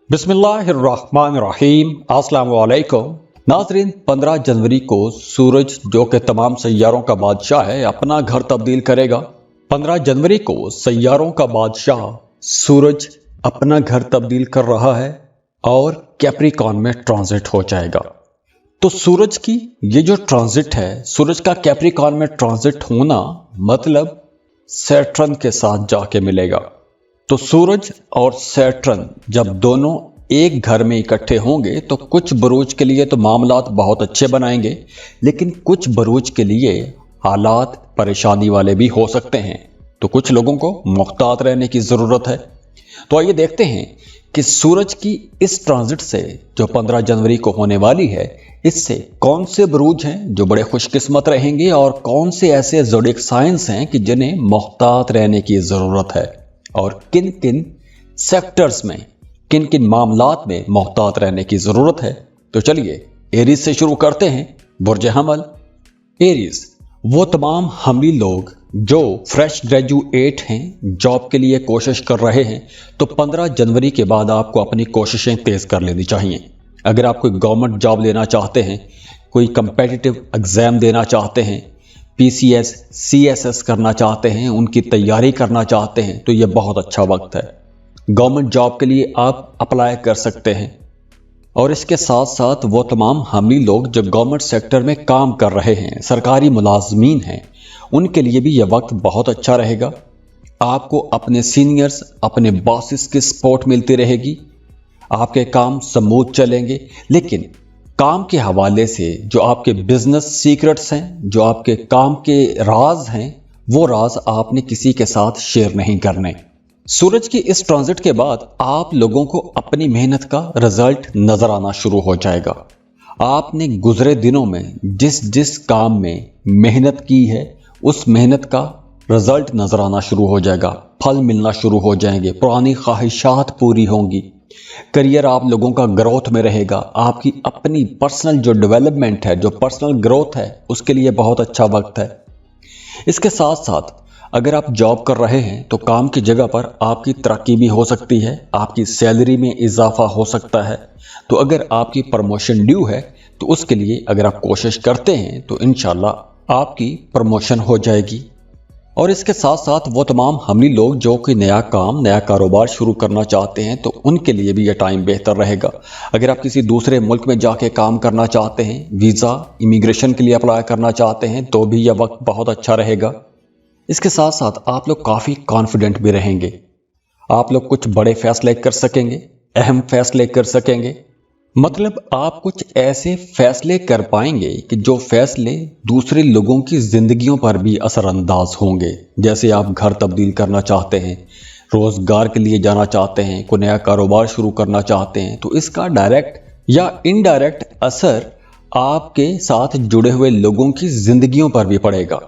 बिस्मिल्लाहिर्रहमानिर्रहीम अस्सलाम वालेकुम नाज़रीन। 15 जनवरी को सूरज जो कि तमाम सैयारों का बादशाह है अपना घर तब्दील करेगा। 15 जनवरी को सैयारों का बादशाह सूरज अपना घर तब्दील कर रहा है और कैप्रिकॉर्न में ट्रांजिट हो जाएगा। तो सूरज की ये जो ट्रांजिट है, सूरज का कैप्रिकॉर्न में ट्रांजिट होना मतलब सैटर्न के साथ जाके मिलेगा। तो सूरज और सैटर्न जब दोनों एक घर में इकट्ठे होंगे तो कुछ बरूज के लिए तो मामलात बहुत अच्छे बनाएंगे, लेकिन कुछ बरूज के लिए हालात परेशानी वाले भी हो सकते हैं। तो कुछ लोगों को मुहतात रहने की ज़रूरत है। तो आइए देखते हैं कि सूरज की इस ट्रांजिट से जो 15 जनवरी को होने वाली है, इससे कौन से बरूज हैं जो बड़े खुशकिस्मत रहेंगे और कौन से ऐसे ज़ोडिएक साइंस हैं कि जिन्हें मुहतात रहने की ज़रूरत है और किन किन सेक्टर्स में, किन किन मामलात में मुहतात रहने की ज़रूरत है। तो चलिए एरीज से शुरू करते हैं। बुर्ज हमल। एरीज वो तमाम हमली लोग जो फ्रेश ग्रेजुएट हैं, जॉब के लिए कोशिश कर रहे हैं, तो 15 जनवरी के बाद आपको अपनी कोशिशें तेज़ कर लेनी चाहिए। अगर आप कोई गवर्नमेंट जॉब लेना चाहते हैं, कोई कंपेटिटिव एग्ज़ाम देना चाहते हैं, PCS, CSS करना चाहते हैं, उनकी तैयारी करना चाहते हैं, तो ये बहुत अच्छा वक्त है। गवर्नमेंट जॉब के लिए आप अप्लाई कर सकते हैं। और इसके साथ साथ वो तमाम हमली लोग जो गवर्नमेंट सेक्टर में काम कर रहे हैं, सरकारी मुलाजमीन हैं, उनके लिए भी यह वक्त बहुत अच्छा रहेगा। आपको अपने सीनियर्स, अपने बॉसेस की सपोर्ट मिलती रहेगी, आपके काम स्मूथ चलेंगे। लेकिन काम के हवाले से जो आपके बिजनेस सीक्रेट्स हैं, जो आपके काम के राज हैं, वो राज आपने किसी के साथ शेयर नहीं करने। सूरज की इस ट्रांजिट के बाद आप लोगों को अपनी मेहनत का रिजल्ट नजर आना शुरू हो जाएगा। आपने गुजरे दिनों में जिस जिस काम में मेहनत की है, उस मेहनत का रिजल्ट नजर आना शुरू हो जाएगा, फल मिलना शुरू हो जाएंगे, पुरानी ख्वाहिशात पूरी होंगी, करियर आप लोगों का ग्रोथ में रहेगा। आपकी अपनी पर्सनल जो डेवलपमेंट है, जो पर्सनल ग्रोथ है, उसके लिए बहुत अच्छा वक्त है। इसके साथ साथ अगर आप जॉब कर रहे हैं तो काम की जगह पर आपकी तरक्की भी हो सकती है, आपकी सैलरी में इजाफा हो सकता है। तो अगर आपकी प्रमोशन ड्यू है तो उसके लिए अगर आप कोशिश करते हैं तो इंशाल्लाह आपकी प्रमोशन हो जाएगी। और इसके साथ साथ वो तमाम हमली लोग जो कि नया काम, नया कारोबार शुरू करना चाहते हैं, तो उनके लिए भी यह टाइम बेहतर रहेगा। अगर आप किसी दूसरे मुल्क में जाके काम करना चाहते हैं, वीज़ा, इमिग्रेशन के लिए अप्लाई करना चाहते हैं, तो भी यह वक्त बहुत अच्छा रहेगा। इसके साथ साथ आप लोग काफ़ी कॉन्फिडेंट भी रहेंगे। आप लोग कुछ बड़े फैसले कर सकेंगे, अहम फैसले कर सकेंगे। मतलब आप कुछ ऐसे फैसले कर पाएंगे कि जो फैसले दूसरे लोगों की जिंदगियों पर भी असरअंदाज होंगे। जैसे आप घर तब्दील करना चाहते हैं, रोजगार के लिए जाना चाहते हैं, कोई नया कारोबार शुरू करना चाहते हैं, तो इसका डायरेक्ट या इनडायरेक्ट असर आपके साथ जुड़े हुए लोगों की जिंदगियों पर भी पड़ेगा।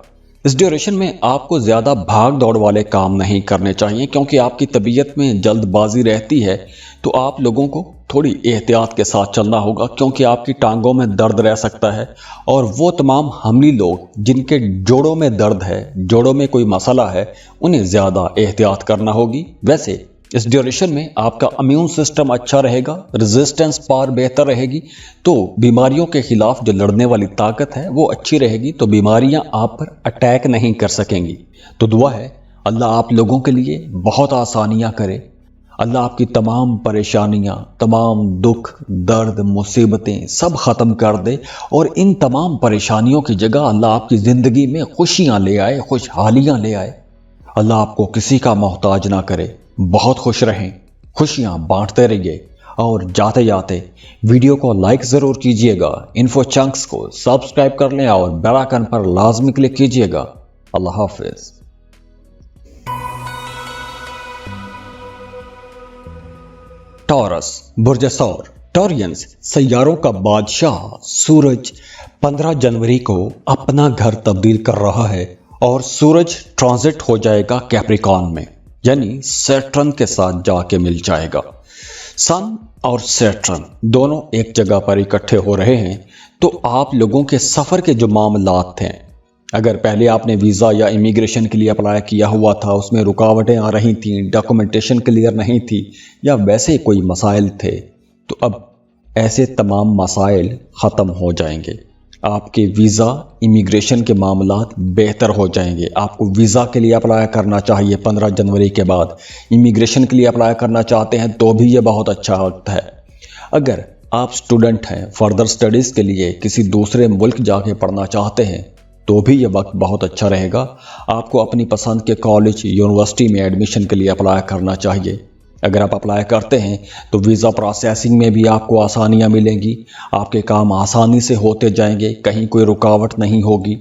इस ड्यूरेशन में आपको ज़्यादा भाग दौड़ वाले काम नहीं करने चाहिए, क्योंकि आपकी तबीयत में जल्दबाजी रहती है। तो आप लोगों को थोड़ी एहतियात के साथ चलना होगा, क्योंकि आपकी टांगों में दर्द रह सकता है। और वो तमाम हमली लोग जिनके जोड़ों में दर्द है, जोड़ों में कोई मसला है, उन्हें ज़्यादा एहतियात करना होगी। वैसे इस ड्यूरेशन में आपका इम्यून सिस्टम अच्छा रहेगा, रेजिस्टेंस पावर बेहतर रहेगी, तो बीमारियों के खिलाफ जो लड़ने वाली ताकत है वो अच्छी रहेगी, तो बीमारियां आप पर अटैक नहीं कर सकेंगी। तो दुआ है अल्लाह आप लोगों के लिए बहुत आसानियां करे, अल्लाह आपकी तमाम परेशानियां, तमाम दुख, दर्द, मुसीबतें सब ख़त्म कर दे और इन तमाम परेशानियों की जगह अल्लाह आपकी ज़िंदगी में खुशियां ले आए, खुशहालियां ले आए। अल्लाह आपको किसी का मोहताज ना करे। बहुत खुश रहें, खुशियां बांटते रहिए। और जाते जाते वीडियो को लाइक ज़रूर कीजिएगा, इन्फो चंक्स को सब्सक्राइब कर लें और बेल आइकन पर लाजमी क्लिक कीजिएगा। अल्लाह हाफिज़। टॉरस, बुर्ज सौर। टॉरियंस सैयारों का बादशाह सूरज 15 जनवरी को अपना घर तब्दील कर रहा है और सूरज ट्रांजिट हो जाएगा कैप्रिकॉर्न में, यानी सैटर्न के साथ जाके मिल जाएगा। सन और सैटर्न दोनों एक जगह पर इकट्ठे हो रहे हैं, तो आप लोगों के सफ़र के जो मामलात हैं, अगर पहले आपने वीज़ा या इमिग्रेशन के लिए अप्लाई किया हुआ था, उसमें रुकावटें आ रही थीं, डॉक्यूमेंटेशन क्लियर नहीं थी या वैसे कोई मसाइल थे, तो अब ऐसे तमाम मसाइल ख़त्म हो जाएंगे। आपके वीज़ा इमिग्रेशन के मामलात बेहतर हो जाएंगे। आपको वीज़ा के लिए अप्लाई करना चाहिए 15 जनवरी के बाद। इमिग्रेशन के लिए अप्लाई करना चाहते हैं तो भी ये बहुत अच्छा वक्त है। अगर आप स्टूडेंट हैं, फर्दर स्टडीज़ के लिए किसी दूसरे मुल्क जाके पढ़ना चाहते हैं तो भी ये वक्त बहुत अच्छा रहेगा। आपको अपनी पसंद के कॉलेज, यूनिवर्सिटी में एडमिशन के लिए अप्लाई करना चाहिए। अगर आप अप्लाई करते हैं तो वीज़ा प्रोसेसिंग में भी आपको आसानियां मिलेंगी, आपके काम आसानी से होते जाएंगे, कहीं कोई रुकावट नहीं होगी।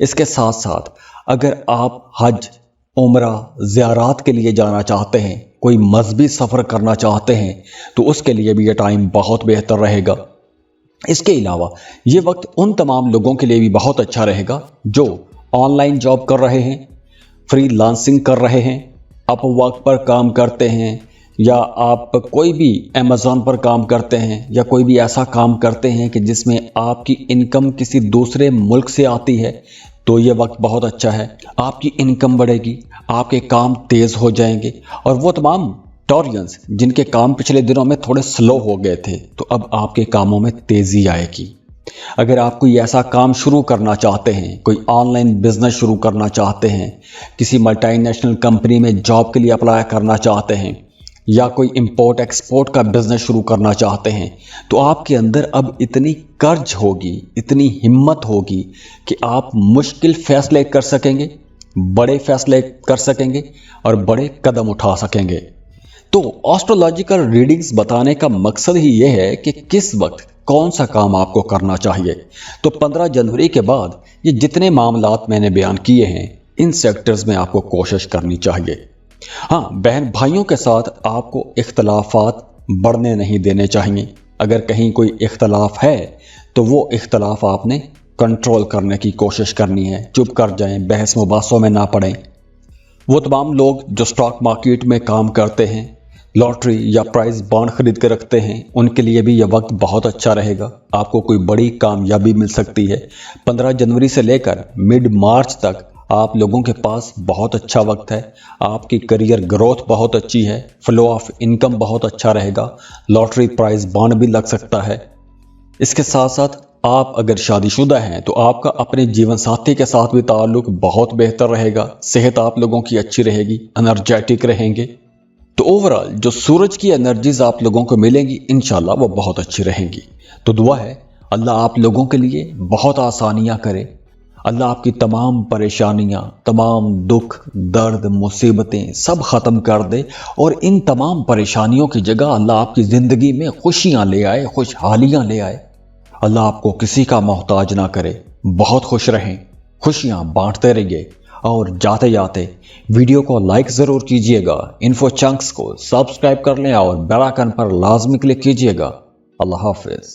इसके साथ साथ अगर आप हज, उम्रा, ज़ियारत के लिए जाना चाहते हैं, कोई मजहबी सफ़र करना चाहते हैं तो उसके लिए भी ये टाइम बहुत बेहतर रहेगा। इसके अलावा ये वक्त उन तमाम लोगों के लिए भी बहुत अच्छा रहेगा जो ऑनलाइन जॉब कर रहे हैं, फ्रीलांसिंग कर रहे हैं, अपवर्क पर काम करते हैं, या आप कोई भी अमेज़ॉन पर काम करते हैं, या कोई भी ऐसा काम करते हैं कि जिसमें आपकी इनकम किसी दूसरे मुल्क से आती है, तो ये वक्त बहुत अच्छा है। आपकी इनकम बढ़ेगी, आपके काम तेज़ हो जाएंगे, और वो तमाम टॉरियंस जिनके काम पिछले दिनों में थोड़े स्लो हो गए थे, तो अब आपके कामों में तेज़ी आएगी। अगर आप कोई ऐसा काम शुरू करना चाहते हैं, कोई ऑनलाइन बिजनेस शुरू करना चाहते हैं, किसी मल्टीनेशनल कंपनी में जॉब के लिए अप्लाई करना चाहते हैं, या कोई इंपोर्ट एक्सपोर्ट का बिजनेस शुरू करना चाहते हैं, तो आपके अंदर अब इतनी कर्ज होगी, इतनी हिम्मत होगी कि आप मुश्किल फैसले कर सकेंगे, बड़े फैसले कर सकेंगे और बड़े कदम उठा सकेंगे। तो एस्ट्रोलॉजिकल रीडिंग्स बताने का मकसद ही यह है कि किस वक्त कौन सा काम आपको करना चाहिए। तो 15 जनवरी के बाद ये जितने मामलात मैंने बयान किए हैं, इन सेक्टर्स में आपको कोशिश करनी चाहिए। हाँ, बहन भाइयों के साथ आपको इख्तलाफात बढ़ने नहीं देने चाहिए। अगर कहीं कोई इख्तलाफ है तो वो इख्तलाफ आपने कंट्रोल करने की कोशिश करनी है। चुप कर जाएं, बहस मुबासों में ना पड़ें। वो तमाम लोग जो स्टॉक मार्केट में काम करते हैं, लॉटरी या प्राइज बॉन्ड खरीद के रखते हैं, उनके लिए भी यह वक्त बहुत अच्छा रहेगा। आपको कोई बड़ी कामयाबी मिल सकती है। 15 जनवरी से लेकर मिड मार्च तक आप लोगों के पास बहुत अच्छा वक्त है। आपकी करियर ग्रोथ बहुत अच्छी है, फ्लो ऑफ इनकम बहुत अच्छा रहेगा, लॉटरी प्राइज बॉन्ड भी लग सकता है। इसके साथ साथ आप अगर शादीशुदा हैं तो आपका अपने जीवन साथी के साथ भी ताल्लुक बहुत बेहतर रहेगा। सेहत आप लोगों की अच्छी रहेगी, एनर्जेटिक रहेंगे। तो ओवरऑल जो सूरज की एनर्जीज आप लोगों को मिलेंगी, इंशाल्लाह वो बहुत अच्छी रहेंगी। तो दुआ है अल्लाह आप लोगों के लिए बहुत आसानियां करे। अल्लाह आपकी तमाम परेशानियां, तमाम दुख, दर्द, मुसीबतें सब ख़त्म कर दे, और इन तमाम परेशानियों की जगह अल्लाह आपकी ज़िंदगी में खुशियां ले आए, खुशहालियां ले आए। अल्लाह आपको किसी का मोहताज ना करे। बहुत खुश रहें, खुशियां बांटते रहिए, और जाते जाते वीडियो को लाइक ज़रूर कीजिएगा, इन्फो चंक्स को सब्सक्राइब कर लें और बेल आइकन पर लाजमी क्लिक कीजिएगा। अल्लाह हाफिज़।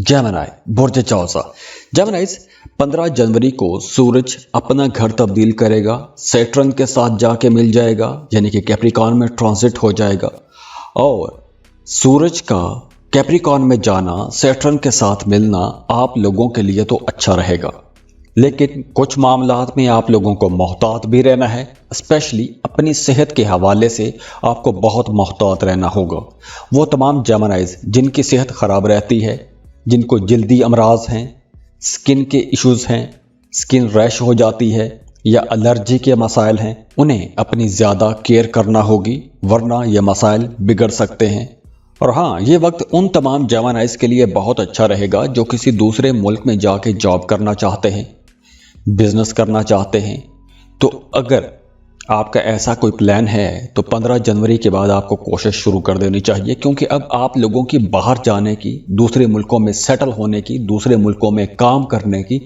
जेमिनी, बुर्ज चौसा। जेमिनीज, 15 जनवरी को सूरज अपना घर तब्दील करेगा, सैटर्न के साथ जाके मिल जाएगा, यानी कि कैप्रिकॉर्न में ट्रांजिट हो जाएगा। और सूरज का कैप्रिकॉर्न में जाना, सैटर्न के साथ मिलना आप लोगों के लिए तो अच्छा रहेगा, लेकिन कुछ मामलात में आप लोगों को मोहतात भी रहना है। स्पेशली अपनी सेहत के हवाले से आपको बहुत मोहतात रहना होगा। वो तमाम जेमिनीज जिनकी सेहत ख़राब रहती है, जिनको जल्दी अमराज हैं, स्किन के इश्यूज़ हैं, स्किन रैश हो जाती है या एलर्जी के मसाइल हैं, उन्हें अपनी ज़्यादा केयर करना होगी, वरना ये मसाइल बिगड़ सकते हैं। और हाँ, ये वक्त उन तमाम जेमिनीज के लिए बहुत अच्छा रहेगा जो किसी दूसरे मुल्क में जाके जॉब करना चाहते हैं, बिजनेस करना चाहते हैं। तो अगर आपका ऐसा कोई प्लान है तो 15 जनवरी के बाद आपको कोशिश शुरू कर देनी चाहिए, क्योंकि अब आप लोगों की बाहर जाने की, दूसरे मुल्कों में सेटल होने की, दूसरे मुल्कों में काम करने की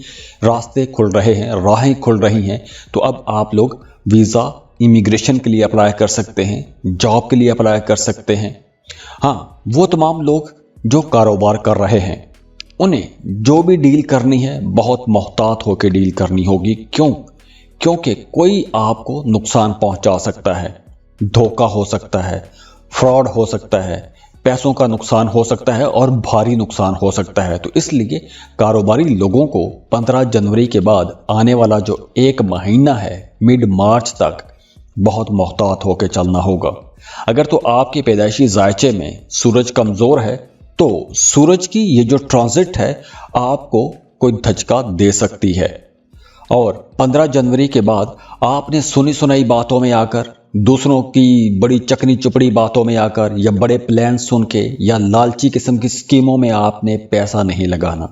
रास्ते खुल रहे हैं, राहें खुल रही हैं। तो अब आप लोग वीज़ा, इमिग्रेशन के लिए अप्लाई कर सकते हैं, जॉब के लिए अप्लाई कर सकते हैं। हाँ, वो तमाम लोग जो कारोबार कर रहे हैं, उन्हें जो भी डील करनी है बहुत मोहतात होकर डील करनी होगी। क्योंकि कोई आपको नुकसान पहुंचा सकता है, धोखा हो सकता है, फ्रॉड हो सकता है, पैसों का नुकसान हो सकता है और भारी नुकसान हो सकता है। तो इसलिए कारोबारी लोगों को 15 जनवरी के बाद आने वाला जो एक महीना है मिड मार्च तक बहुत मोहतात होकर चलना होगा। अगर तो आपके पैदाइशी जायचे में सूरज कमजोर है तो सूरज की ये जो ट्रांजिट है आपको कोई धचका दे सकती है। और 15 जनवरी के बाद आपने सुनी सुनाई बातों में आकर, दूसरों की बड़ी चकनी चुपड़ी बातों में आकर या बड़े प्लान सुन के या लालची किस्म की स्कीमों में आपने पैसा नहीं लगाना,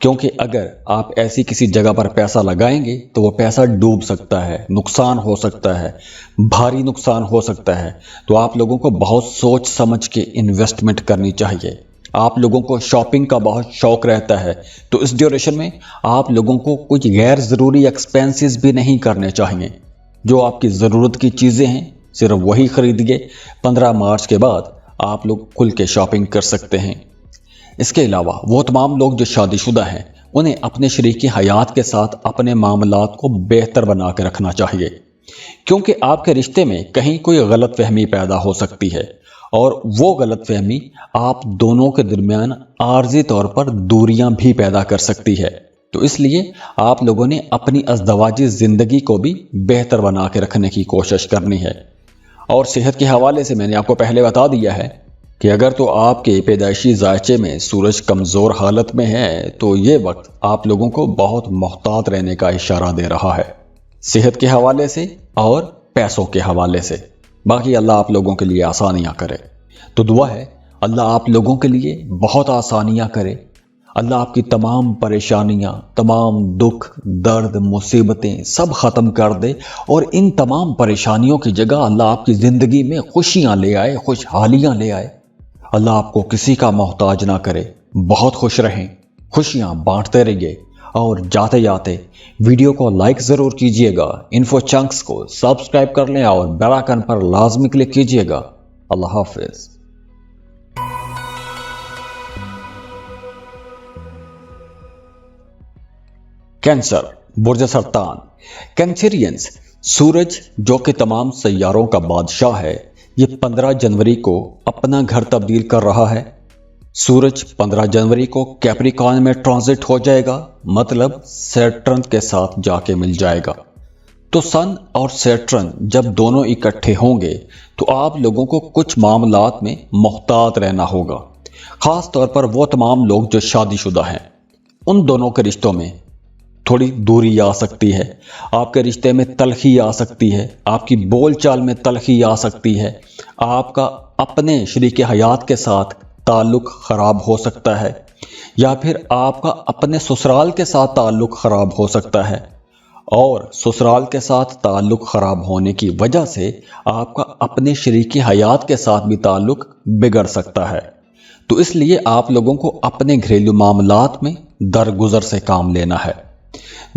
क्योंकि अगर आप ऐसी किसी जगह पर पैसा लगाएंगे तो वो पैसा डूब सकता है, नुकसान हो सकता है, भारी नुकसान हो सकता है। तो आप लोगों को बहुत सोच समझ के इन्वेस्टमेंट करनी चाहिए। आप लोगों को शॉपिंग का बहुत शौक रहता है, तो इस ड्यूरेशन में आप लोगों को कुछ गैर ज़रूरी एक्सपेंसेस भी नहीं करने चाहिए। जो आपकी ज़रूरत की चीज़ें हैं सिर्फ वही खरीदिए। 15 मार्च के बाद आप लोग खुल के शॉपिंग कर सकते हैं। इसके अलावा वो तमाम लोग जो शादीशुदा हैं उन्हें अपने शरीकी हयात के साथ अपने मामलात को बेहतर बना के रखना चाहिए, क्योंकि आपके रिश्ते में कहीं कोई गलत फहमी पैदा हो सकती है और वो गलत फहमी आप दोनों के दरमियान आर्जी तौर पर दूरियां भी पैदा कर सकती है। तो इसलिए आप लोगों ने अपनी अज़दवाजी ज़िंदगी को भी बेहतर बना के रखने की कोशिश करनी है। और सेहत के हवाले से मैंने आपको पहले बता दिया है कि अगर तो आपके पैदाइशी जायचे में सूरज कमज़ोर हालत में है तो ये वक्त आप लोगों को बहुत मोहतात रहने का इशारा दे रहा है, सेहत के हवाले से और पैसों के हवाले से। बाकी अल्लाह आप लोगों के लिए आसानियाँ करे। तो दुआ है अल्लाह आप लोगों के लिए बहुत आसानियाँ करे। अल्लाह आपकी तमाम परेशानियाँ, तमाम दुख, दर्द, मुसीबतें सब ख़त्म कर दे और इन तमाम परेशानियों की जगह अल्लाह आपकी ज़िंदगी में खुशियाँ ले आए, खुशहालियाँ ले आए। अल्लाह आपको किसी का मोहताज ना करे। बहुत खुश रहें, खुशियाँ बांटते रहिए और जाते जाते वीडियो को लाइक ज़रूर कीजिएगा, इन्फो चंक्स को सब्सक्राइब कर लें और बेल आइकन पर लाजमी क्लिक कीजिएगा। अल्लाह हाफिज़। कैंसर, बुर्ज सरतान। कैंसरियंस, सूरज जो कि तमाम सैयारों का बादशाह है, ये 15 जनवरी को अपना घर तब्दील कर रहा है। सूरज 15 जनवरी को कैप्रिकॉर्न में ट्रांजिट हो जाएगा, मतलब सैटर्न के साथ जाके मिल जाएगा। तो सन और सैटर्न जब दोनों इकट्ठे होंगे तो आप लोगों को कुछ मामलात में मोहतात रहना होगा। खास तौर पर वो तमाम लोग जो शादीशुदा हैं, उन दोनों के रिश्तों में थोड़ी दूरी आ सकती है, आपके रिश्ते में तलखी आ सकती है, आपकी बोलचाल में तलखी आ सकती है, आपका अपने शरीक हयात के साथ ताल्लुक़ ख़राब हो सकता है, या फिर आपका अपने ससुराल के साथ ताल्लुक़ ख़राब हो सकता है। और ससुराल के साथ ताल्लुक़ ख़राब होने की वजह से आपका अपने शरीक हयात के साथ भी ताल्लुक़ बिगड़ सकता है। तो इसलिए आप लोगों को अपने घरेलू मामलात में दरगुजर से काम लेना है।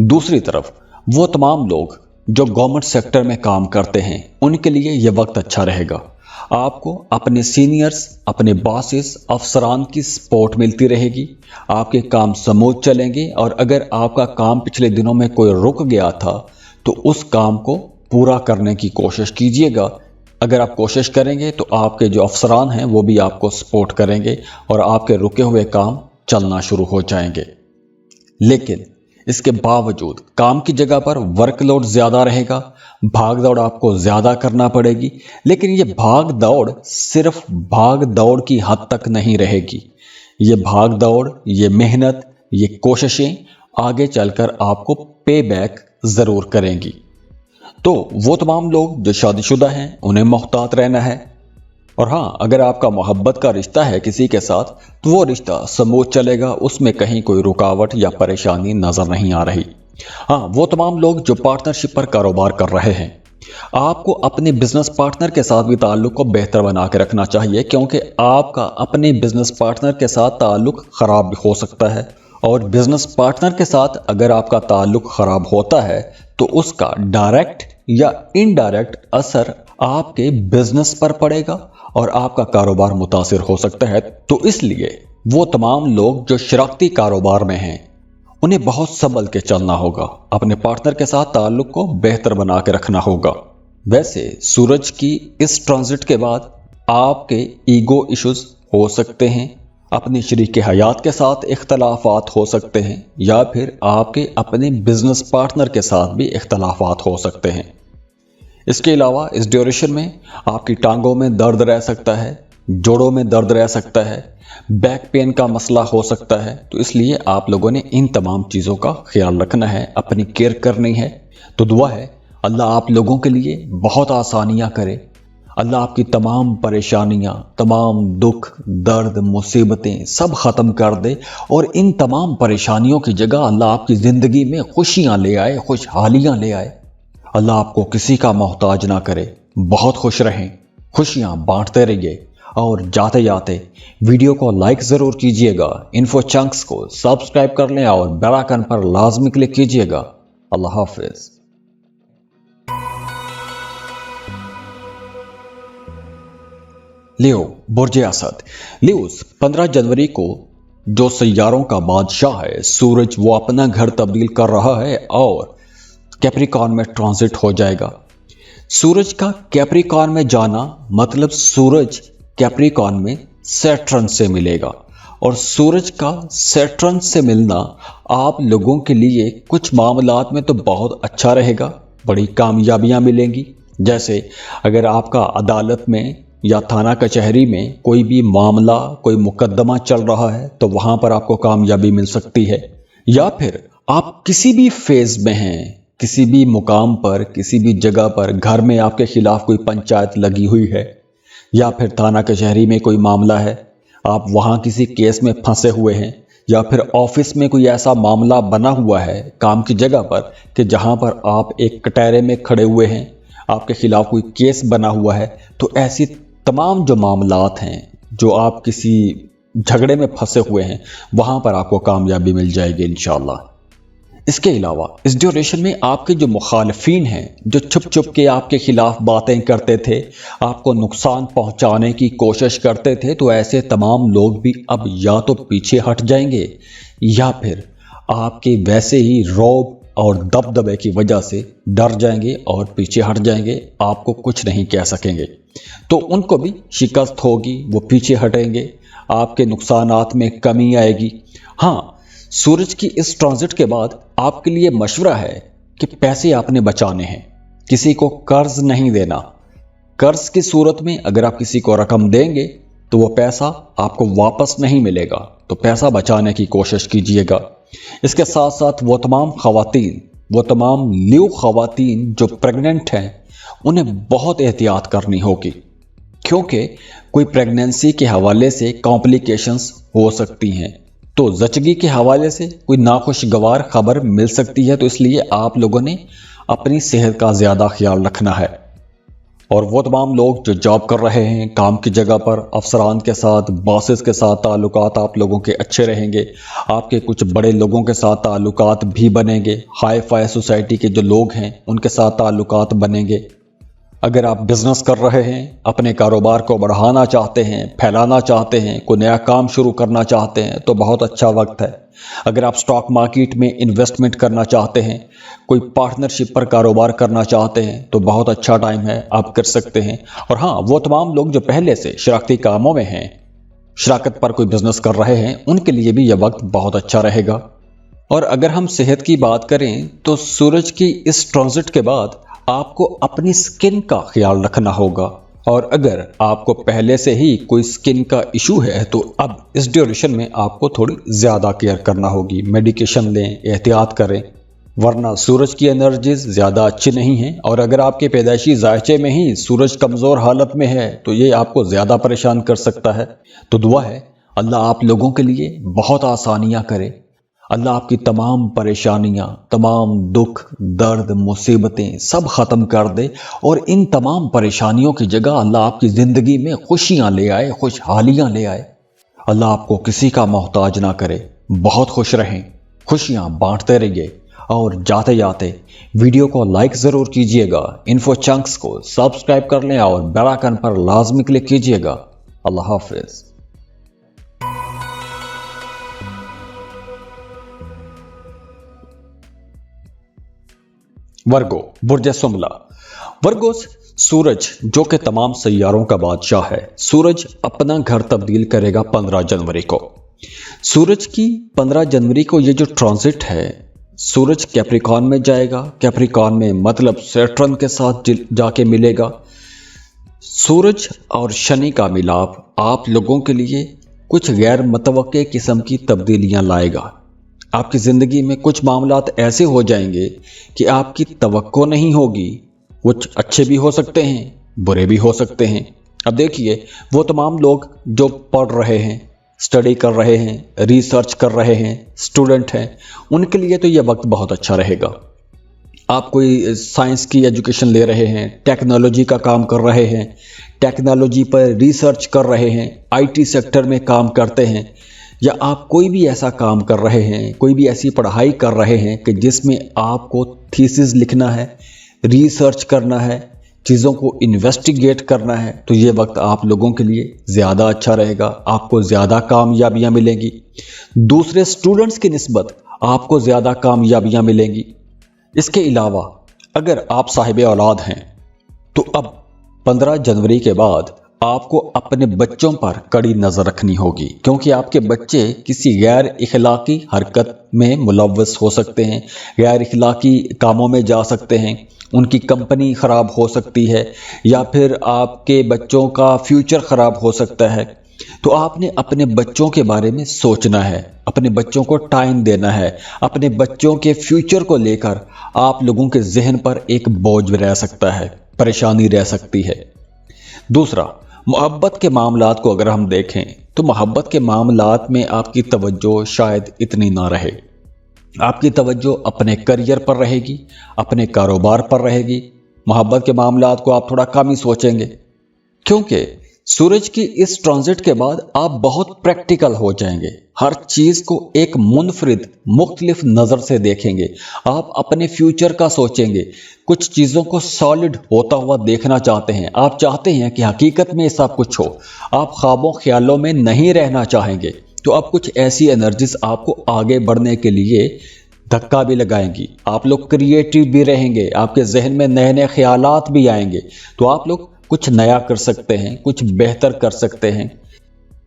दूसरी तरफ वो तमाम लोग जो गवर्नमेंट सेक्टर में काम करते हैं, उनके लिए यह वक्त अच्छा रहेगा। आपको अपने सीनियर्स, अपने बॉसेस, अफसरान की सपोर्ट मिलती रहेगी, आपके काम स्मूथ चलेंगे और अगर आपका काम पिछले दिनों में कोई रुक गया था तो उस काम को पूरा करने की कोशिश कीजिएगा। अगर आप कोशिश करेंगे तो आपके जो अफसरान हैं वो भी आपको सपोर्ट करेंगे और आपके रुके हुए काम चलना शुरू हो जाएंगे। लेकिन इसके बावजूद काम की जगह पर वर्कलोड ज़्यादा रहेगा, भाग दौड़ आपको ज़्यादा करना पड़ेगी। लेकिन ये भाग दौड़ सिर्फ भाग दौड़ की हद तक नहीं रहेगी। ये भाग दौड़, ये मेहनत, ये कोशिशें आगे चलकर आपको पे बैक ज़रूर करेंगी। तो वो तमाम लोग जो शादीशुदा हैं उन्हें मोहतात रहना है। और हाँ, अगर आपका मोहब्बत का रिश्ता है किसी के साथ तो वो रिश्ता स्मूथ चलेगा, उसमें कहीं कोई रुकावट या परेशानी नज़र नहीं आ रही। हाँ, वो तमाम लोग जो पार्टनरशिप पर कारोबार कर रहे हैं, आपको अपने बिजनेस पार्टनर के साथ भी ताल्लुक़ को बेहतर बना के रखना चाहिए, क्योंकि आपका अपने बिजनेस पार्टनर के साथ ताल्लुक़ ख़राब हो सकता है। और बिजनेस पार्टनर के साथ अगर आपका ताल्लुक़ ख़राब होता है तो उसका डायरेक्ट या इनडायरेक्ट असर आपके बिजनेस पर पड़ेगा और आपका कारोबार मुतासिर हो सकता है। तो इसलिए वो तमाम लोग जो शराकती कारोबार में हैं उन्हें बहुत संभल के चलना होगा, अपने पार्टनर के साथ ताल्लुक़ को बेहतर बना के रखना होगा। वैसे सूरज की इस ट्रांजिट के बाद आपके ईगो इश्यूज हो सकते हैं, अपनी शरीक हयात के साथ इख्तलाफात हो सकते हैं, या फिर आपके अपने बिजनेस पार्टनर के साथ भी इख्तलाफात हो सकते हैं। इसके अलावा इस ड्यूरेशन में आपकी टांगों में दर्द रह सकता है, जोड़ों में दर्द रह सकता है, बैक पेन का मसला हो सकता है। तो इसलिए आप लोगों ने इन तमाम चीज़ों का ख्याल रखना है, अपनी केयर करनी है। तो दुआ है अल्लाह आप लोगों के लिए बहुत आसानियाँ करे, अल्लाह आपकी तमाम परेशानियाँ, तमाम दुख, दर्द, मुसीबतें सब ख़त्म कर दे और इन तमाम परेशानियों की जगह अल्लाह आपकी ज़िंदगी में खुशियाँ ले आए, खुशहालियाँ ले आए। अल्लाह आपको किसी का मोहताज ना करे। बहुत खुश रहें, खुशियाँ बांटते रहिए और जाते जाते वीडियो को लाइक ज़रूर कीजिएगा, इन्फो चंक्स को सब्सक्राइब कर लें और बेल आइकन पर लाजमी क्लिक कीजिएगा। अल्लाह हाफिज़। लियो बुर्ज असद। लियोस 15 जनवरी को जो सैयारों का बादशाह है सूरज, वो अपना घर तब्दील कर रहा है और कैप्रिकॉर्न में ट्रांजिट हो जाएगा। सूरज का कैप्रिकॉर्न में जाना मतलब सूरज कैप्रिकॉर्न में सैटर्न से मिलेगा, और सूरज का सैटर्न से मिलना आप लोगों के लिए कुछ मामलात में तो बहुत अच्छा रहेगा, बड़ी कामयाबियां मिलेंगी। जैसे अगर आपका अदालत में या थाना कचहरी में कोई भी मामला, कोई मुकदमा चल रहा है तो वहां पर आपको कामयाबी मिल सकती है। या फिर आप किसी भी फेज में हैं, किसी भी मुकाम पर, किसी भी जगह पर, घर में आपके खिलाफ कोई पंचायत लगी हुई है, या फिर थाना कचहरी में कोई मामला है, आप वहां किसी केस में फंसे हुए हैं, या फिर ऑफिस में कोई ऐसा मामला बना हुआ है काम की जगह पर कि जहां पर आप एक कटहरे में खड़े हुए हैं, आपके खिलाफ कोई केस बना हुआ है। तो ऐसी तमाम जो मामलात हैं, जो आप किसी झगड़े में फंसे हुए हैं, वहां पर आपको कामयाबी मिल जाएगी इंशाअल्लाह। इसके अलावा इस ड्यूरेशन में आपके जो मुखालफीन हैं, जो छुप छुप के आपके खिलाफ बातें करते थे, आपको नुकसान पहुंचाने की कोशिश करते थे, तो ऐसे तमाम लोग भी अब या तो पीछे हट जाएंगे या फिर आपके वैसे ही रौब और दबदबे की वजह से डर जाएंगे और पीछे हट जाएंगे, आपको कुछ नहीं कह सकेंगे। तो उनको भी शिकस्त होगी, वो पीछे हटेंगे, आपके नुकसानात में कमी आएगी। हाँ, सूरज की इस ट्रांजिट के बाद आपके लिए मशवरा है कि पैसे आपने बचाने हैं, किसी को कर्ज नहीं देना। कर्ज की सूरत में अगर आप किसी को रकम देंगे तो वो पैसा आपको वापस नहीं मिलेगा, तो पैसा बचाने की कोशिश कीजिएगा। इसके साथ साथ वो तमाम खवातीन, वो तमाम लियो खवातीन जो प्रेग्नेंट हैं, उन्हें बहुत एहतियात करनी होगी, क्योंकि कोई प्रेगनेंसी के हवाले से कॉम्प्लिकेशंस हो सकती हैं, तो जचगी के हवाले से कोई नाखुशगवार खबर मिल सकती है। तो इसलिए आप लोगों ने अपनी सेहत का ज़्यादा ख्याल रखना है। और वो तमाम लोग जो जॉब कर रहे हैं, काम की जगह पर अफसरान के साथ, बॉसेस के साथ ताल्लुकात आप लोगों के अच्छे रहेंगे। आपके कुछ बड़े लोगों के साथ ताल्लुकात भी बनेंगे, हाई फाई सोसाइटी के जो लोग हैं उनके साथ ताल्लुकात बनेंगे। अगर आप बिजनेस कर रहे हैं, अपने कारोबार को बढ़ाना चाहते हैं, फैलाना चाहते हैं, कोई नया काम शुरू करना चाहते हैं, तो बहुत अच्छा वक्त है। अगर आप स्टॉक मार्केट में इन्वेस्टमेंट करना चाहते हैं, कोई पार्टनरशिप पर कारोबार करना चाहते हैं, तो बहुत अच्छा टाइम है, आप कर सकते हैं। और हाँ, वो तमाम लोग जो पहले से शराकती कामों में हैं, शराकत पर कोई बिजनेस कर रहे हैं, उनके लिए भी यह वक्त बहुत अच्छा रहेगा। और अगर हम सेहत की बात करें तो सूरज की इस ट्रांजिट के बाद आपको अपनी स्किन का ख्याल रखना होगा। और अगर आपको पहले से ही कोई स्किन का इशू है तो अब इस ड्यूरेशन में आपको थोड़ी ज़्यादा केयर करना होगी, मेडिकेशन लें, एहतियात करें, वरना सूरज की एनर्जीज ज़्यादा अच्छी नहीं हैं। और अगर आपके पैदाइशी जायचे में ही सूरज कमज़ोर हालत में है तो ये आपको ज़्यादा परेशान कर सकता है। तो दुआ है अल्लाह आप लोगों के लिए बहुत आसानियाँ करे, अल्लाह आपकी तमाम परेशानियां, तमाम दुख, दर्द, मुसीबतें सब ख़त्म कर दे और इन तमाम परेशानियों की जगह अल्लाह आपकी ज़िंदगी में खुशियां ले आए, खुशहालियां ले आए। अल्लाह आपको किसी का मोहताज ना करे। बहुत खुश रहें, खुशियां बांटते रहिए और जाते जाते वीडियो को लाइक ज़रूर कीजिएगा, इन्फो चंक्स को सब्सक्राइब कर लें और बेल आइकन पर लाजमी क्लिक कीजिएगा। अल्लाह हाफिज़। वर्गो बुर्ज सुमला। वर्गोस सूरज जो कि तमाम सैयारों का बादशाह है, सूरज अपना घर तब्दील करेगा 15 जनवरी को। सूरज की 15 जनवरी को ये जो ट्रांजिट है, सूरज कैप्रिकॉर्न में जाएगा। कैप्रिकॉर्न में मतलब सैटर्न के साथ जाके मिलेगा। सूरज और शनि का मिलाप आप लोगों के लिए कुछ गैर मुतवक्के किस्म की तब्दीलियां लाएगा। आपकी ज़िंदगी में कुछ मामलात ऐसे हो जाएंगे कि आपकी तवक्को नहीं होगी। कुछ अच्छे भी हो सकते हैं, बुरे भी हो सकते हैं। अब देखिए, वो तमाम लोग जो पढ़ रहे हैं, स्टडी कर रहे हैं, रिसर्च कर रहे हैं, स्टूडेंट हैं, उनके लिए तो ये वक्त बहुत अच्छा रहेगा। आप कोई साइंस की एजुकेशन ले रहे हैं, टेक्नोलॉजी का काम कर रहे हैं, टेक्नोलॉजी पर रिसर्च कर रहे हैं, आईटी सेक्टर में काम करते हैं, या आप कोई भी ऐसा काम कर रहे हैं, कोई भी ऐसी पढ़ाई कर रहे हैं कि जिसमें आपको थीसिस लिखना है, रिसर्च करना है, चीज़ों को इन्वेस्टिगेट करना है, तो ये वक्त आप लोगों के लिए ज़्यादा अच्छा रहेगा। आपको ज़्यादा कामयाबियाँ मिलेंगी। दूसरे स्टूडेंट्स की निस्बत आपको ज़्यादा कामयाबियाँ मिलेंगी। इसके अलावा अगर आप साहिब औलाद हैं तो अब 15 जनवरी के बाद आपको अपने बच्चों पर कड़ी नज़र रखनी होगी, क्योंकि आपके बच्चे किसी गैर इखलाकी हरकत में मुलव्वस हो सकते हैं, गैर इखलाकी कामों में जा सकते हैं, उनकी कंपनी ख़राब हो सकती है, या फिर आपके बच्चों का फ्यूचर ख़राब हो सकता है। तो आपने अपने बच्चों के बारे में सोचना है, अपने बच्चों को टाइम देना है। अपने बच्चों के फ्यूचर को लेकर आप लोगों के जहन पर एक बोझ रह सकता है, परेशानी रह सकती है। दूसरा, मोहब्बत के मामलात को अगर हम देखें तो मोहब्बत के मामलात में आपकी तवज्जो शायद इतनी ना रहे। आपकी तवज्जो अपने करियर पर रहेगी, अपने कारोबार पर रहेगी। मोहब्बत के मामलात को आप थोड़ा कम ही सोचेंगे, क्योंकि सूरज की इस ट्रांजिट के बाद आप बहुत प्रैक्टिकल हो जाएंगे। हर चीज़ को एक मुनफरिद मुख्तलिफ नज़र से देखेंगे। आप अपने फ्यूचर का सोचेंगे। कुछ चीज़ों को सॉलिड होता हुआ देखना चाहते हैं। आप चाहते हैं कि हकीकत में सब कुछ हो। आप ख्वाबों ख्यालों में नहीं रहना चाहेंगे। तो अब कुछ ऐसी एनर्जीज आपको आगे बढ़ने के लिए धक्का भी लगाएंगी। आप लोग क्रिएटिव भी रहेंगे। आपके जहन में नए नए ख्यालात भी आएंगे। तो आप लोग कुछ नया कर सकते हैं, कुछ बेहतर कर सकते हैं।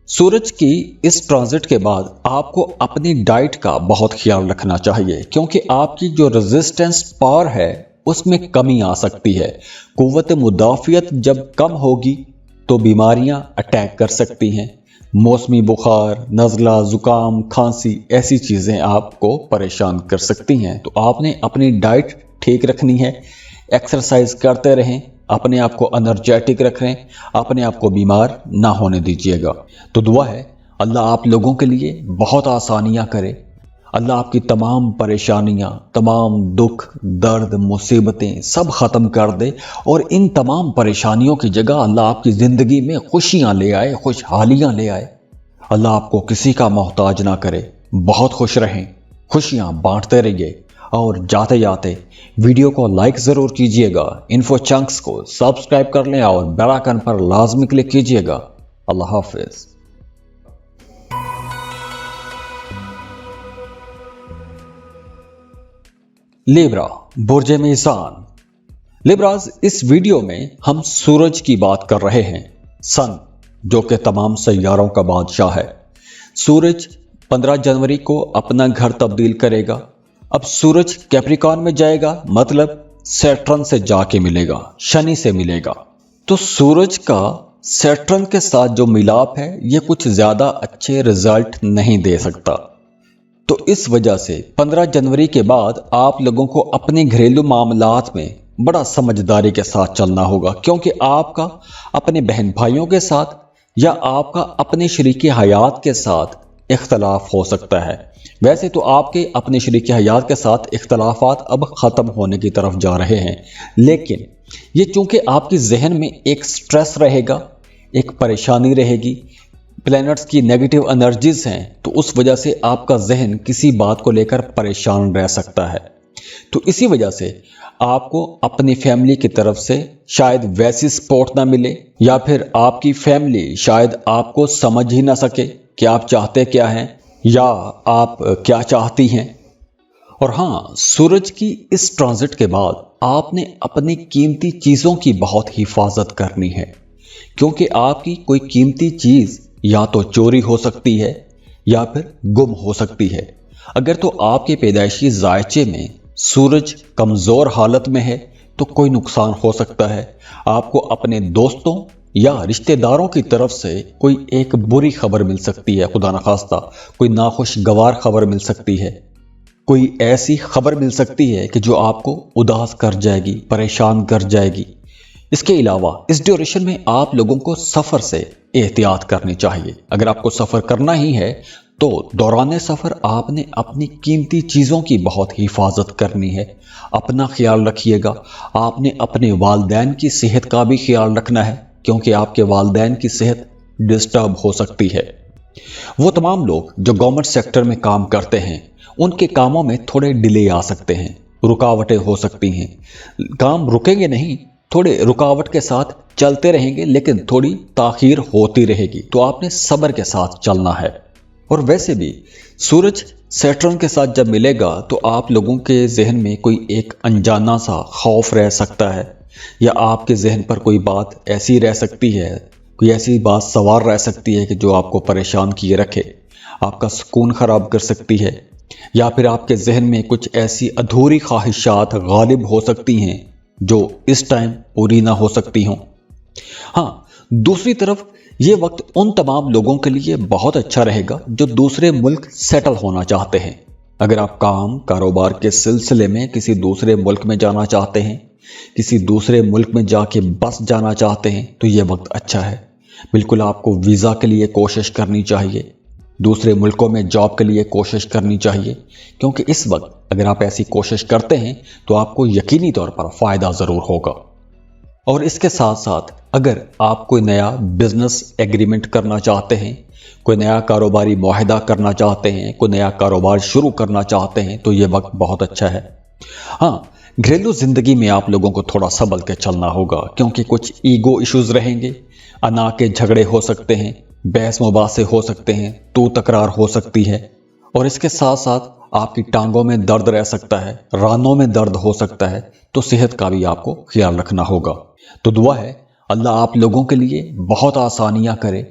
सूरज की इस ट्रांजिट के बाद आपको अपनी डाइट का बहुत ख्याल रखना चाहिए, क्योंकि आपकी जो रेजिस्टेंस पावर है उसमें कमी आ सकती है। कुव्वत मुदाफियत जब कम होगी तो बीमारियां अटैक कर सकती हैं। मौसमी बुखार, नज़ला, ज़ुकाम, खांसी, ऐसी चीज़ें आपको परेशान कर सकती हैं। तो आपने अपनी डाइट ठीक रखनी है, एक्सरसाइज करते रहें, अपने आप को एनर्जेटिक रखें, अपने आप को बीमार ना होने दीजिएगा। तो दुआ है अल्लाह आप लोगों के लिए बहुत आसानियाँ करे। अल्लाह आपकी तमाम परेशानियाँ, तमाम दुख, दर्द, मुसीबतें सब ख़त्म कर दे, और इन तमाम परेशानियों की जगह अल्लाह आपकी ज़िंदगी में खुशियाँ ले आए, खुशहालियाँ ले आए। अल्लाह आपको किसी का मोहताज ना करे। बहुत खुश रहें, खुशियाँ बांटते रहिए, और जाते जाते वीडियो को लाइक ज़रूर कीजिएगा। इन्फो चंक्स को सब्सक्राइब कर लें और बेल आइकन पर लाजमी क्लिक कीजिएगा। अल्लाह हाफिज़। लिब्रा, बुर्ज मीज़ान। लिब्राज, इस वीडियो में हम सूरज की बात कर रहे हैं। सन जो कि तमाम सैयारों का बादशाह है। सूरज 15 जनवरी को अपना घर तब्दील करेगा। अब सूरज कैप्रिकॉर्न में जाएगा, मतलब सैटर्न से जाके मिलेगा, शनि से मिलेगा। तो सूरज का सैटर्न के साथ जो मिलाप है ये कुछ ज़्यादा अच्छे रिजल्ट नहीं दे सकता। तो इस वजह से 15 जनवरी के बाद आप लोगों को अपने घरेलू मामलात में बड़ा समझदारी के साथ चलना होगा, क्योंकि आपका अपने बहन भाइयों के साथ या आपका अपने शरीके हयात के साथ इख्तलाफ हो सकता है। वैसे तो आपके अपने शरीके हयात के साथ इख्तलाफात अब ख़त्म होने की तरफ जा रहे हैं, लेकिन ये चूंकि आपकी जहन में एक स्ट्रेस रहेगा, एक परेशानी रहेगी, प्लैनेट्स की नेगेटिव एनर्जीज हैं, तो उस वजह से आपका जहन किसी बात को लेकर परेशान रह सकता है। तो इसी वजह से आपको अपनी फैमिली की तरफ से शायद वैसी सपोर्ट ना मिले, या फिर आपकी फैमिली शायद आपको समझ ही ना सके कि आप चाहते क्या हैं या आप क्या चाहती हैं। اور ہاں، سورج کی اس ٹرانزٹ کے بعد آپ نے اپنی قیمتی چیزوں کی بہت حفاظت کرنی ہے، کیونکہ آپ کی کوئی قیمتی چیز یا تو چوری ہو سکتی ہے یا پھر گم ہو سکتی ہے۔ اگر تو آپ کے پیدائشی ذائچے میں سورج کمزور حالت میں ہے تو کوئی نقصان ہو سکتا ہے۔ آپ کو اپنے دوستوں یا رشتہ داروں کی طرف سے کوئی ایک بری خبر مل سکتی ہے، خدا نخواستہ کوئی ناخوشگوار خبر مل سکتی ہے، کوئی ایسی خبر مل سکتی ہے کہ جو آپ کو اداس کر جائے گی، پریشان کر جائے گی۔ اس کے علاوہ اس ڈیوریشن میں آپ لوگوں کو سفر سے احتیاط کرنی چاہیے۔ اگر آپ کو سفر کرنا ہی ہے تو دوران سفر آپ نے اپنی قیمتی چیزوں کی بہت حفاظت کرنی ہے، اپنا خیال رکھیے گا۔ آپ نے اپنے والدین کی صحت کا بھی خیال رکھنا ہے، کیونکہ آپ کے والدین کی صحت ڈسٹرب ہو سکتی ہے۔ وہ تمام لوگ جو گورنمنٹ سیکٹر میں کام کرتے ہیں، ان کے کاموں میں تھوڑے ڈیلے آ سکتے ہیں، رکاوٹیں ہو سکتی ہیں۔ کام رکیں گے نہیں، تھوڑے رکاوٹ کے ساتھ چلتے رہیں گے، لیکن تھوڑی تاخیر ہوتی رہے گی، تو آپ نے صبر کے ساتھ چلنا ہے۔ اور ویسے بھی سورج سیٹرن کے ساتھ جب ملے گا تو آپ لوگوں کے ذہن میں کوئی ایک انجانا سا خوف رہ سکتا ہے، یا آپ کے ذہن پر کوئی بات ایسی رہ سکتی ہے، کوئی ایسی بات سوار رہ سکتی ہے کہ جو آپ کو پریشان کیے رکھے، آپ کا سکون خراب کر سکتی ہے، یا پھر آپ کے ذہن میں کچھ ایسی ادھوری خواہشات غالب ہو سکتی ہیں جو اس ٹائم پوری نہ ہو سکتی ہوں۔ ہاں، دوسری طرف یہ وقت ان تمام لوگوں کے لیے بہت اچھا رہے گا جو دوسرے ملک سیٹل ہونا چاہتے ہیں۔ اگر آپ کام کاروبار کے سلسلے میں کسی دوسرے ملک میں جانا چاہتے ہیں، کسی دوسرے ملک میں جا کے بس جانا چاہتے ہیں، تو یہ وقت اچھا ہے۔ بالکل آپ کو ویزا کے لیے کوشش کرنی چاہیے، دوسرے ملکوں میں جاب کے لیے کوشش کرنی چاہیے، کیونکہ اس وقت اگر آپ ایسی کوشش کرتے ہیں تو آپ کو یقینی طور پر فائدہ ضرور ہوگا۔ اور اس کے ساتھ ساتھ اگر آپ کوئی نیا بزنس ایگریمنٹ کرنا چاہتے ہیں، کوئی نیا کاروباری معاہدہ کرنا چاہتے ہیں، کوئی نیا کاروبار شروع کرنا چاہتے ہیں، تو یہ وقت بہت اچھا ہے۔ ہاں، گھریلو زندگی میں آپ لوگوں کو تھوڑا سنبھل کے چلنا ہوگا، کیونکہ کچھ ایگو ایشوز رہیں گے، انا کے جھگڑے ہو سکتے ہیں، بحث مباحثے ہو سکتے ہیں، تو تکرار ہو سکتی ہے، اور اس کے ساتھ ساتھ آپ کی ٹانگوں میں درد رہ سکتا ہے، رانوں میں درد ہو سکتا ہے، تو صحت کا بھی آپ کو خیال رکھنا ہوگا۔ تو دعا ہے اللہ آپ لوگوں کے لیے بہت آسانیاں کرے،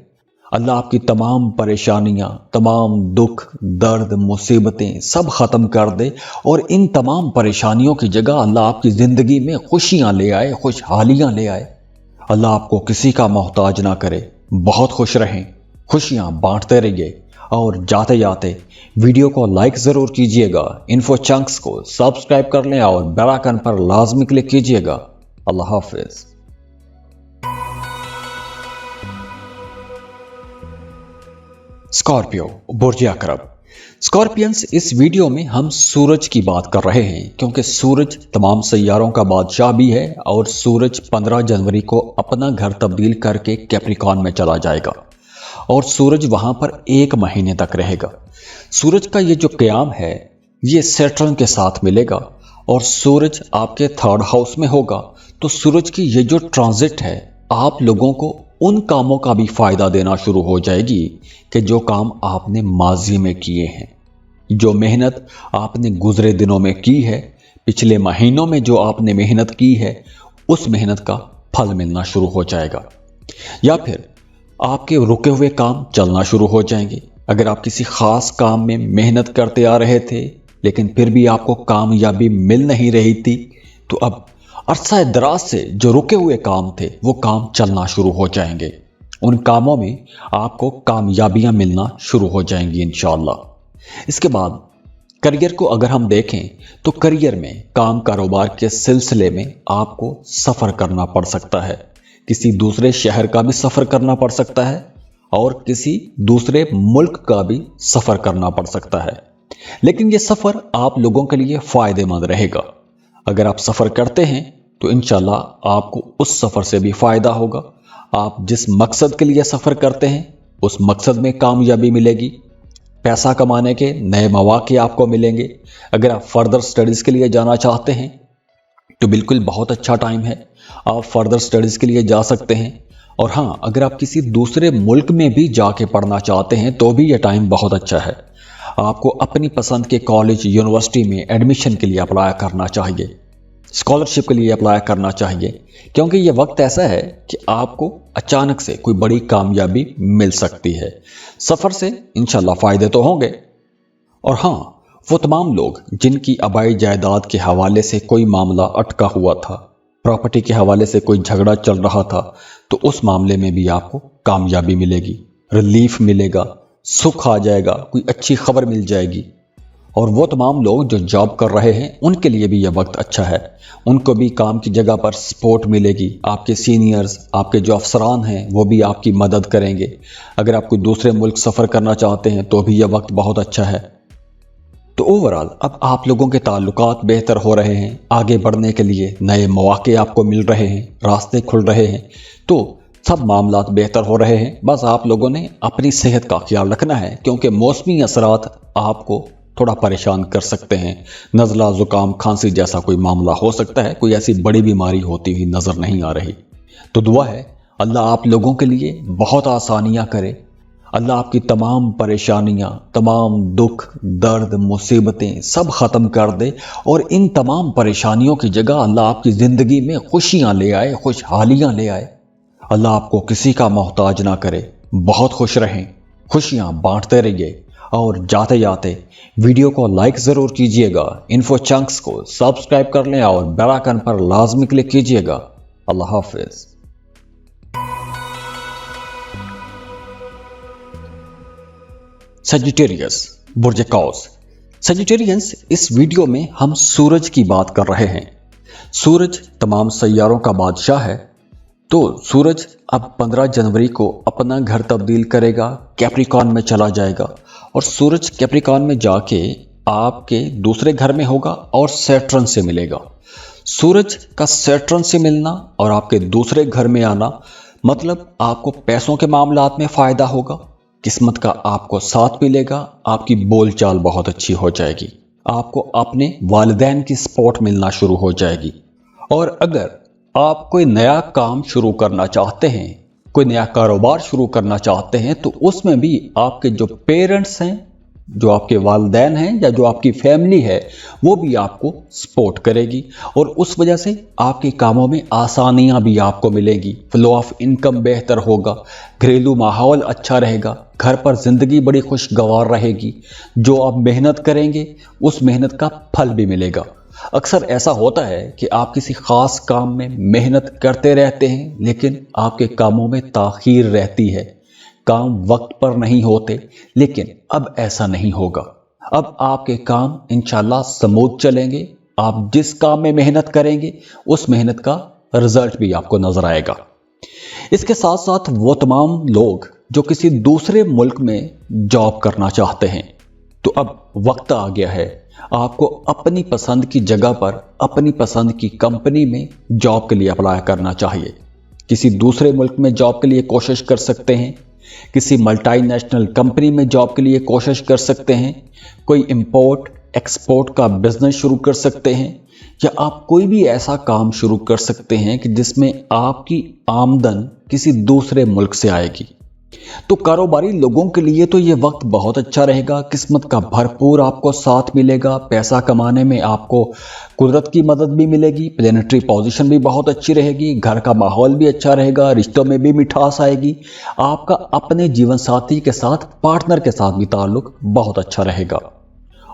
اللہ آپ کی تمام پریشانیاں، تمام دکھ درد مصیبتیں سب ختم کر دے، اور ان تمام پریشانیوں کی جگہ اللہ آپ کی زندگی میں خوشیاں لے آئے، خوشحالیاں لے آئے۔ اللہ آپ کو کسی کا محتاج نہ کرے، بہت خوش رہیں، خوشیاں بانٹتے رہیے، اور جاتے جاتے ویڈیو کو لائک ضرور کیجئے گا، انفو چنکس کو سبسکرائب کر لیں اور بیل آئیکن پر لازمی کلک کیجئے گا۔ اللہ حافظ۔ اسکارپیو، برج عقرب۔ اسکارپینز، اس ویڈیو میں ہم سورج کی بات کر رہے ہیں، کیونکہ سورج تمام سیاروں کا بادشاہ بھی ہے، اور سورج 15 جنوری کو اپنا گھر تبدیل کر کے کیپریکان میں چلا جائے گا، اور سورج وہاں پر 1 مہینے تک رہے گا۔ سورج کا یہ جو قیام ہے یہ سیٹرن کے ساتھ ملے گا، اور سورج آپ کے 3rd ہاؤس میں ہوگا، تو سورج کی یہ جو ٹرانزٹ ہے آپ لوگوں کو ان کاموں کا بھی فائدہ دینا شروع ہو جائے گی کہ جو کام آپ نے ماضی میں کیے ہیں، جو محنت آپ نے گزرے دنوں میں کی ہے، پچھلے مہینوں میں جو آپ نے محنت کی ہے، اس محنت کا پھل ملنا شروع ہو جائے گا، یا پھر آپ کے رکے ہوئے کام چلنا شروع ہو جائیں گے۔ اگر آپ کسی خاص کام میں محنت کرتے آ رہے تھے لیکن پھر بھی آپ کو کامیابی مل نہیں رہی تھی، تو اب عرصہ دراز سے جو رکے ہوئے کام تھے وہ کام چلنا شروع ہو جائیں گے، ان کاموں میں آپ کو کامیابیاں ملنا شروع ہو جائیں گی انشاءاللہ۔ اس کے بعد کریئر کو اگر ہم دیکھیں تو کریئر میں کام کاروبار کے سلسلے میں آپ کو سفر کرنا پڑ سکتا ہے، کسی دوسرے شہر کا بھی سفر کرنا پڑ سکتا ہے، اور کسی دوسرے ملک کا بھی سفر کرنا پڑ سکتا ہے، لیکن یہ سفر آپ لوگوں کے لیے فائدہ مند رہے گا۔ اگر آپ سفر کرتے ہیں تو انشاءاللہ آپ کو اس سفر سے بھی فائدہ ہوگا۔ آپ جس مقصد کے لیے سفر کرتے ہیں اس مقصد میں کامیابی ملے گی، پیسہ کمانے کے نئے مواقع آپ کو ملیں گے۔ اگر آپ فردر سٹڈیز کے لیے جانا چاہتے ہیں تو بالکل بہت اچھا ٹائم ہے، آپ فردر سٹڈیز کے لیے جا سکتے ہیں۔ اور ہاں، اگر آپ کسی دوسرے ملک میں بھی جا کے پڑھنا چاہتے ہیں تو بھی یہ ٹائم بہت اچھا ہے۔ आपको अपनी पसंद के कॉलेज यूनिवर्सिटी में एडमिशन के लिए अप्लाई करना चाहिए, स्कॉलरशिप के लिए अप्लाई करना चाहिए, क्योंकि ये वक्त ऐसा है कि आपको अचानक से कोई बड़ी कामयाबी मिल सकती है। सफ़र से इंशाल्लाह फ़ायदे तो होंगे। और हाँ, वो तमाम लोग जिनकी आबाई जायदाद के हवाले से कोई मामला अटका हुआ था, प्रॉपर्टी के हवाले से कोई झगड़ा चल रहा था, तो उस मामले में भी आपको कामयाबी मिलेगी, रिलीफ मिलेगा, सुख आ जाएगा, कोई अच्छी खबर मिल जाएगी। और वो तमाम लोग जो जॉब कर रहे हैं उनके लिए भी यह वक्त अच्छा है, उनको भी काम की जगह पर सपोर्ट मिलेगी। आपके सीनियर्स, आपके जो अफसरान हैं वो भी आपकी मदद करेंगे। अगर आप कोई दूसरे मुल्क सफ़र करना चाहते हैं तो भी यह वक्त बहुत अच्छा है। तो ओवरऑल अब आप लोगों के ताल्लुकात बेहतर हो रहे हैं, आगे बढ़ने के लिए नए मौके आपको मिल रहे हैं, रास्ते खुल रहे हैं, तो सब मामलात बेहतर हो रहे हैं। बस आप लोगों ने अपनी सेहत का ख्याल रखना है, क्योंकि मौसमी असरात आपको थोड़ा परेशान कर सकते हैं। नज़ला, ज़ुकाम, खांसी जैसा कोई मामला हो सकता है, कोई ऐसी बड़ी बीमारी होती हुई नज़र नहीं आ रही। तो दुआ है अल्लाह आप लोगों के लिए बहुत आसानियाँ करे, अल्लाह आपकी तमाम परेशानियाँ, तमाम दुख, दर्द, मुसीबतें सब ख़त्म कर दे, और इन तमाम परेशानियों की जगह अल्लाह आपकी ज़िंदगी में खुशियाँ ले आए, खुशहालियाँ ले आए। अल्लाह आपको किसी का मोहताज ना करे। बहुत खुश रहें, खुशियाँ बांटते रहिए, और जाते जाते वीडियो को लाइक ज़रूर कीजिएगा, इन्फो चंक्स को सब्सक्राइब कर लें और बेल आइकन पर लाजमी क्लिक कीजिएगा। अल्लाह हाफिज़। सजिटेरियस, बुर्ज कौस। सजिटेरियंस, इस वीडियो में हम सूरज की बात कर रहे हैं। सूरज तमाम सैयारों का बादशाह है। तो सूरज अब 15 जनवरी को अपना घर तब्दील करेगा, कैप्रिकॉन में चला जाएगा, और सूरज कैप्रिकॉन में जाके आपके दूसरे घर में होगा और सैटर्न से मिलेगा। सूरज का सैटर्न से मिलना और आपके दूसरे घर में आना मतलब आपको पैसों के मामलात में फ़ायदा होगा, किस्मत का आपको साथ मिलेगा, आपकी बोलचाल बहुत अच्छी हो जाएगी, आपको अपने वालिदैन की सपोर्ट मिलना शुरू हो जाएगी। और अगर आप कोई नया काम शुरू करना चाहते हैं, कोई नया कारोबार शुरू करना चाहते हैं, तो उसमें भी आपके जो पेरेंट्स हैं, जो आपके वालिदैन हैं, या जो आपकी फैमिली है, वो भी आपको सपोर्ट करेगी, और उस वजह से आपके कामों में आसानियां भी आपको मिलेगी, फ्लो ऑफ इनकम बेहतर होगा, घरेलू माहौल अच्छा रहेगा, घर पर ज़िंदगी बड़ी खुशगवार रहेगी। जो आप मेहनत करेंगे उस मेहनत का फल भी मिलेगा। अक्सर ऐसा होता है कि आप किसी ख़ास काम में मेहनत करते रहते हैं, लेकिन आपके कामों में ताख़ीर रहती है, काम वक्त पर नहीं होते। लेकिन अब ऐसा नहीं होगा, अब आपके काम इंशाल्लाह स्मूथ चलेंगे। आप जिस काम में मेहनत करेंगे उस मेहनत का रिजल्ट भी आपको नजर आएगा। इसके साथ साथ वो तमाम लोग जो किसी दूसरे मुल्क में जॉब करना चाहते हैं, तो अब वक्त आ गया है आपको अपनी पसंद की जगह पर, अपनी पसंद की कंपनी में जॉब के लिए अप्लाई करना चाहिए। किसी दूसरे मुल्क में जॉब के लिए कोशिश कर सकते हैं, किसी मल्टीनेशनल कंपनी में जॉब के लिए कोशिश कर सकते हैं, कोई इंपोर्ट एक्सपोर्ट का बिजनेस शुरू कर सकते हैं, या आप कोई भी ऐसा काम शुरू कर सकते हैं कि जिसमें आपकी आमदन किसी दूसरे मुल्क से आएगी। तो कारोबारी लोगों के लिए तो ये वक्त बहुत अच्छा रहेगा, किस्मत का भरपूर आपको साथ मिलेगा, पैसा कमाने में आपको कुदरत की मदद भी मिलेगी, प्लेनेटरी पोजीशन भी बहुत अच्छी रहेगी, घर का माहौल भी अच्छा रहेगा, रिश्तों में भी मिठास आएगी, आपका अपने जीवन साथी के साथ, पार्टनर के साथ भी ताल्लुक बहुत अच्छा रहेगा।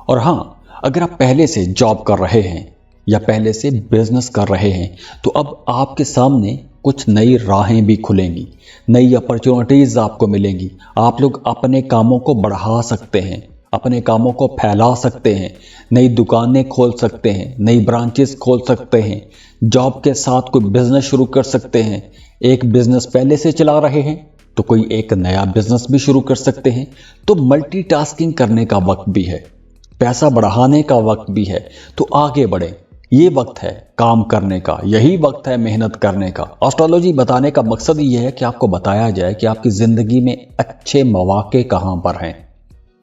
और हाँ, अगर आप पहले से जॉब कर रहे हैं या पहले से बिजनेस कर रहे हैं, तो अब आपके सामने कुछ नई राहें भी खुलेंगी, नई अपॉर्चुनिटीज़ आपको मिलेंगी। आप लोग अपने कामों को बढ़ा सकते हैं, अपने कामों को फैला सकते हैं, नई दुकानें खोल सकते हैं, नई ब्रांचेस खोल सकते हैं, जॉब के साथ कोई बिजनेस शुरू कर सकते हैं। एक बिजनेस पहले से चला रहे हैं तो कोई एक नया बिजनेस भी शुरू कर सकते हैं। तो मल्टीटास्किंग करने का वक्त भी है, पैसा बढ़ाने का वक्त भी है, तो आगे बढ़ें। ये वक्त है काम करने का, यही वक्त है मेहनत करने का। एस्ट्रोलॉजी बताने का मकसद ये है कि आपको बताया जाए कि आपकी ज़िंदगी में अच्छे मौके कहाँ पर हैं।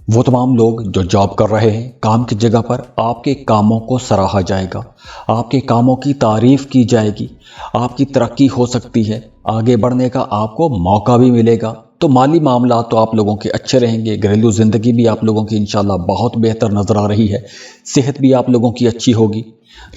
वो तमाम लोग जो जॉब कर रहे हैं, काम की जगह पर आपके कामों को सराहा जाएगा, आपके कामों की तारीफ की जाएगी, आपकी तरक्की हो सकती है, आगे बढ़ने का आपको मौका भी मिलेगा। तो माली मामला तो आप लोगों के अच्छे रहेंगे। घरेलू ज़िंदगी भी आप लोगों की इंशाल्लाह बहुत बेहतर नज़र आ रही है। सेहत भी आप लोगों की अच्छी होगी।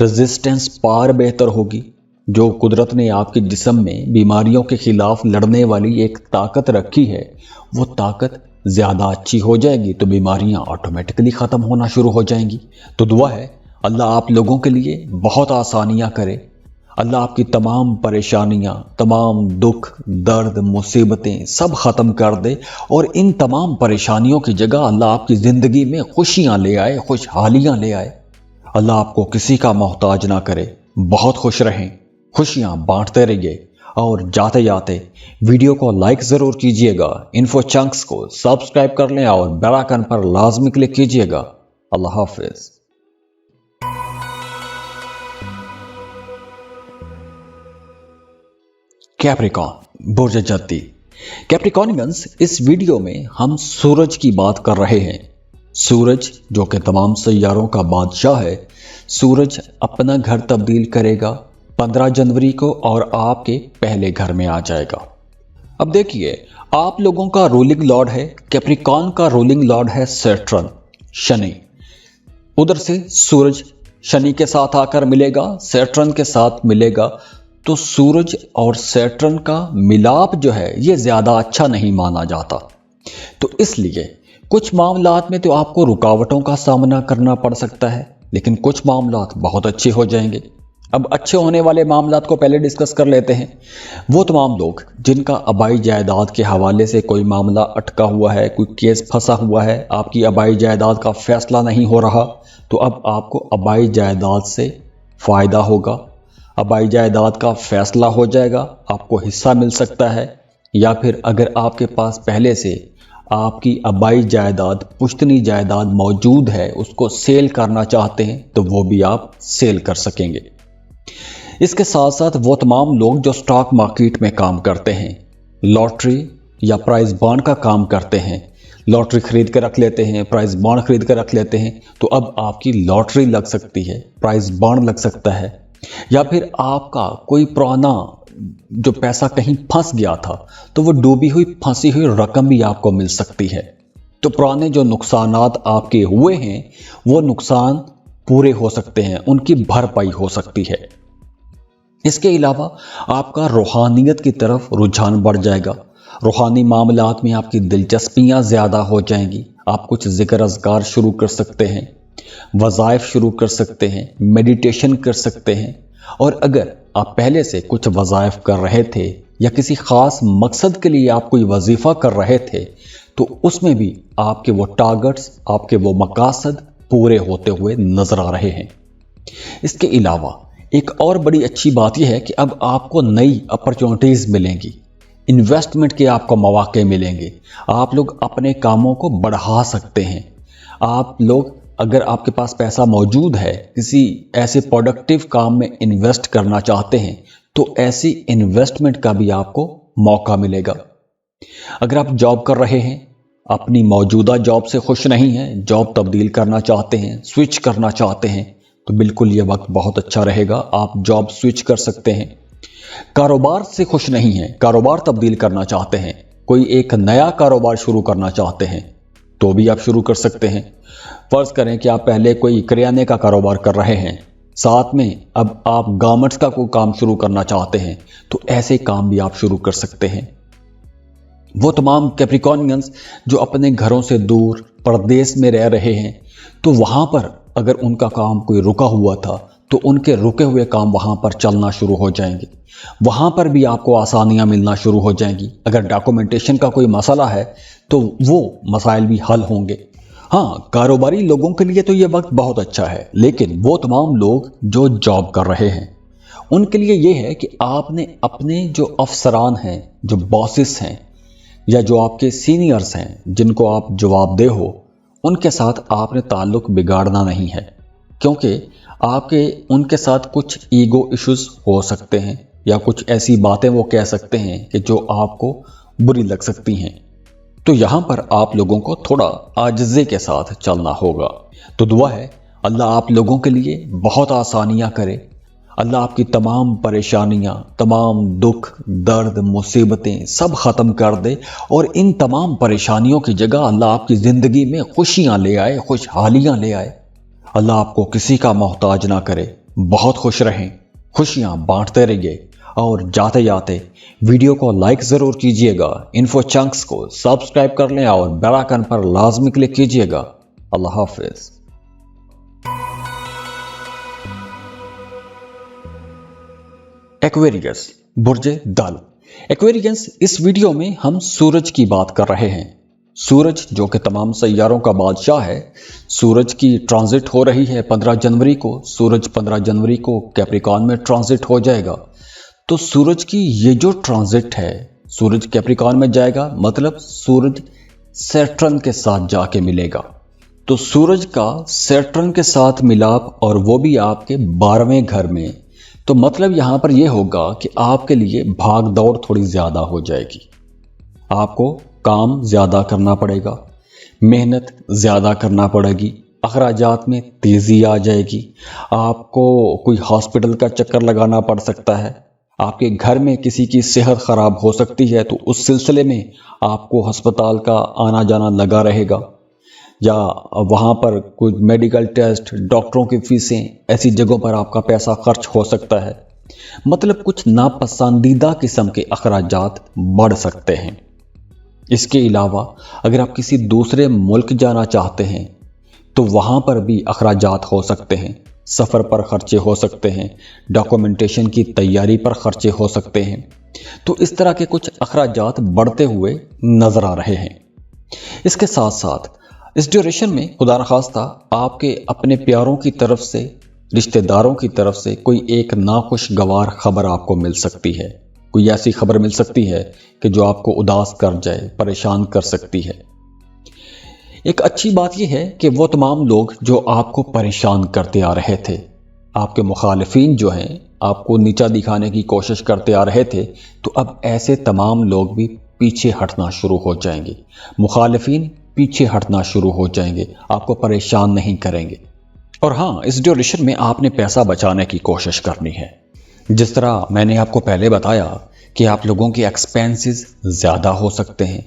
रेजिस्टेंस पावर बेहतर होगी। जो कुदरत ने आपके जिस्म में बीमारियों के खिलाफ लड़ने वाली एक ताकत रखी है, वो ताकत ज़्यादा अच्छी हो जाएगी तो बीमारियां ऑटोमेटिकली ख़त्म होना शुरू हो जाएंगी। तो दुआ है अल्लाह आप लोगों के लिए बहुत आसानियां करे। अल्लाह आपकी तमाम परेशानियां, तमाम दुख, दर्द, मुसीबतें सब ख़त्म कर दे और इन तमाम परेशानियों की जगह अल्लाह आपकी ज़िंदगी में खुशियां ले आए, खुशहालियां ले आए। अल्लाह आपको किसी का मोहताज ना करे। बहुत खुश रहें, खुशियां बांटते रहिए और जाते जाते वीडियो को लाइक ज़रूर कीजिएगा। इन्फो चंक्स को सब्सक्राइब कर लें और बेल आइकन पर लाजमी क्लिक कीजिएगा। अल्लाह हाफिज़। कैप्रिकॉर्न बुर्ज जद्दी। कैप्रिकॉर्नियंस, इस वीडियो में हम सूरज की बात कर रहे हैं। सूरज जो कि तमाम सैयारों का बादशाह है, सूरज अपना घर तब्दील करेगा 15 जनवरी को और आपके पहले घर में आ जाएगा। अब देखिए, आप लोगों का रूलिंग लॉर्ड है, कैप्रिकॉर्न का रूलिंग लॉर्ड है सैटर्न, शनि। उधर से सूरज शनि के साथ आकर मिलेगा, सैटर्न के साथ मिलेगा, तो सूरज और सैटर्न का मिलाप जो है ये ज़्यादा अच्छा नहीं माना जाता। तो इसलिए कुछ मामलात में तो आपको रुकावटों का सामना करना पड़ सकता है, लेकिन कुछ मामलात बहुत अच्छे हो जाएंगे। अब अच्छे होने वाले मामलात को पहले डिस्कस कर लेते हैं। वो तमाम लोग जिनका आबाई जायदाद के हवाले से कोई मामला अटका हुआ है, कोई केस फंसा हुआ है, आपकी आबाई जायदाद का फैसला नहीं हो रहा, तो अब आपको आबाई जायदाद से फ़ायदा होगा। आबाई जायदाद का फैसला हो जाएगा, आपको हिस्सा मिल सकता है। या फिर अगर आपके पास पहले से आपकी आबाई जायदाद, पुश्तनी जायदाद मौजूद है, उसको सेल करना चाहते हैं तो वो भी आप सेल कर सकेंगे। इसके साथ साथ वो तमाम लोग जो स्टॉक मार्केट में काम करते हैं, लॉटरी या प्राइज बॉन्ड का काम करते हैं, लॉटरी खरीद कर रख लेते हैं, प्राइज बॉन्ड खरीद कर रख लेते हैं, तो अब आपकी लॉटरी लग सकती है, प्राइज बॉन्ड लग सकता है। या फिर आपका कोई पुराना जो पैसा कहीं फंस गया था, तो वो डूबी हुई फंसी हुई रकम भी आपको मिल सकती है। तो पुराने जो नुकसानात आपके हुए हैं वो नुकसान पूरे हो सकते हैं, उनकी भरपाई हो सकती है। इसके अलावा आपका रूहानियत की तरफ रुझान बढ़ जाएगा। रूहानी मामलात में आपकी दिलचस्पियां ज़्यादा हो जाएंगी। आप कुछ ज़िक्र अज़कार शुरू कर सकते हैं, वज़ाइफ शुरू कर सकते हैं, मेडिटेशन कर सकते हैं। और अगर आप पहले से कुछ वज़ाइफ कर रहे थे या किसी ख़ास मकसद के लिए आप कोई वजीफ़ा कर रहे थे, तो उसमें भी आपके वो टारगेट्स, आपके वो मकासद पूरे होते हुए नज़र आ रहे हैं। इसके अलावा एक और बड़ी अच्छी बात यह है कि अब आपको नई अपॉर्चुनिटीज़ मिलेंगी, इन्वेस्टमेंट के आपको मौके मिलेंगे। आप लोग अपने कामों को बढ़ा सकते हैं। आप लोग, अगर आपके पास पैसा मौजूद है, किसी ऐसे प्रोडक्टिव काम में इन्वेस्ट करना चाहते हैं, तो ऐसी इन्वेस्टमेंट का भी आपको मौका मिलेगा। अगर आप जॉब कर रहे हैं, अपनी मौजूदा जॉब से खुश नहीं हैं, जॉब तब्दील करना चाहते हैं, स्विच करना चाहते हैं, तो बिल्कुल ये वक्त बहुत अच्छा रहेगा, आप जॉब स्विच कर सकते हैं। कारोबार से खुश नहीं हैं, कारोबार तब्दील करना चाहते हैं, कोई एक नया कारोबार शुरू करना चाहते हैं, तो भी आप शुरू कर सकते हैं। फर्ज करें कि आप पहले कोई करियाने का कारोबार कर रहे हैं, साथ में अब आप गारमेंट्स का कोई काम शुरू करना चाहते हैं, तो ऐसे काम भी आप शुरू कर सकते हैं। वो तमाम कैप्रिकॉर्नियंस जो अपने घरों से दूर परदेश में रह रहे हैं, तो वहाँ पर अगर उनका काम कोई रुका हुआ था, तो उनके रुके हुए काम वहाँ पर चलना शुरू हो जाएंगे। वहाँ पर भी आपको आसानियाँ मिलना शुरू हो जाएंगी। अगर डॉक्यूमेंटेशन का कोई मसला है तो वो मसाइल भी हल होंगे। हाँ, कारोबारी लोगों के लिए तो ये वक्त बहुत अच्छा है, लेकिन वो तमाम लोग जो जॉब कर रहे हैं उनके लिए ये है कि आपने अपने जो अफसरान हैं, जो बॉसेस हैं, या जो आपके सीनियर्स हैं जिनको आप जवाबदेह हो, उनके साथ आपने ताल्लुक़ बिगाड़ना नहीं है, क्योंकि आपके उनके साथ कुछ ईगो इश्यूज हो सकते हैं या कुछ ऐसी बातें वो कह सकते हैं कि जो आपको बुरी लग सकती हैं। तो यहाँ पर आप लोगों को थोड़ा आजिज़े के साथ चलना होगा। तो दुआ है अल्लाह आप लोगों के लिए बहुत आसानियाँ करे, अल्लाह आपकी तमाम परेशानियां, तमाम दुख, दर्द, मुसीबतें सब ख़त्म कर दे और इन तमाम परेशानियों की जगह अल्लाह आपकी ज़िंदगी में खुशियां ले आए, खुशहालियां ले आए। अल्लाह आपको किसी का मोहताज ना करे, बहुत खुश रहें, खुशियां बांटते रहिए। और जाते जाते वीडियो को लाइक ज़रूर कीजिएगा, इन्फो चंक्स को सब्सक्राइब कर लें और बेल आइकन पर लाजमी क्लिक कीजिएगा। अल्लाह हाफिज़। एक्वेरियस, बुर्जे दल। एक्वेरियस, इस वीडियो में हम सूरज की बात कर रहे हैं। सूरज जो कि तमाम सैयारों का बादशाह है, सूरज की ट्रांजिट हो रही है 15 जनवरी को। सूरज 15 जनवरी को कैप्रिकॉर्न में ट्रांजिट हो जाएगा। तो सूरज की ये जो ट्रांजिट है, सूरज कैप्रिकॉर्न में जाएगा, मतलब सूरज सैटर्न के साथ जाके मिलेगा। तो सूरज का सैटर्न के साथ मिलाप, और वो भी आपके 12वें घर में, तो मतलब यहां पर यह होगा कि आपके लिए भाग दौड़ थोड़ी ज्यादा हो जाएगी। आपको काम ज्यादा करना पड़ेगा, मेहनत ज्यादा करना पड़ेगी, अखराजात में तेजी आ जाएगी। आपको कोई हॉस्पिटल का चक्कर लगाना पड़ सकता है, आपके घर में किसी की सेहत खराब हो सकती है, तो उस सिलसिले में आपको अस्पताल का आना जाना लगा रहेगा, या वहाँ पर कुछ मेडिकल टेस्ट, डॉक्टरों की फीसें, ऐसी जगहों पर आपका पैसा खर्च हो सकता है। मतलब कुछ नापसंदीदा किस्म के अखराजात बढ़ सकते हैं। इसके अलावा अगर आप किसी दूसरे मुल्क जाना चाहते हैं तो वहाँ पर भी अखराजात हो सकते हैं। सफ़र पर खर्चे हो सकते हैं, डॉक्यूमेंटेशन की तैयारी पर खर्चे हो सकते हैं। तो इस तरह के कुछ अखराजात बढ़ते हुए नजर आ रहे हैं। इसके साथ साथ इस ड्यूरेशन में खुदा न खास्ता आपके अपने प्यारों की तरफ से, रिश्तेदारों की तरफ से कोई एक नाखुशगवार खबर आपको मिल सकती है। कोई ऐसी खबर मिल सकती है कि जो आपको उदास कर जाए, परेशान कर सकती है। एक अच्छी बात यह है कि वो तमाम लोग जो आपको परेशान करते आ रहे थे, आपके मुखालिफिन जो हैं, आपको नीचा दिखाने की कोशिश करते आ रहे थे, तो अब ऐसे तमाम लोग भी पीछे हटना शुरू हो जाएंगे। मुखालिफिन पीछे हटना शुरू हो जाएंगे, आपको परेशान नहीं करेंगे। और हाँ, इस ड्यूरेशन में आपने पैसा बचाने की कोशिश करनी है। जिस तरह मैंने आपको पहले बताया कि आप लोगों के एक्सपेंसेस ज़्यादा हो सकते हैं,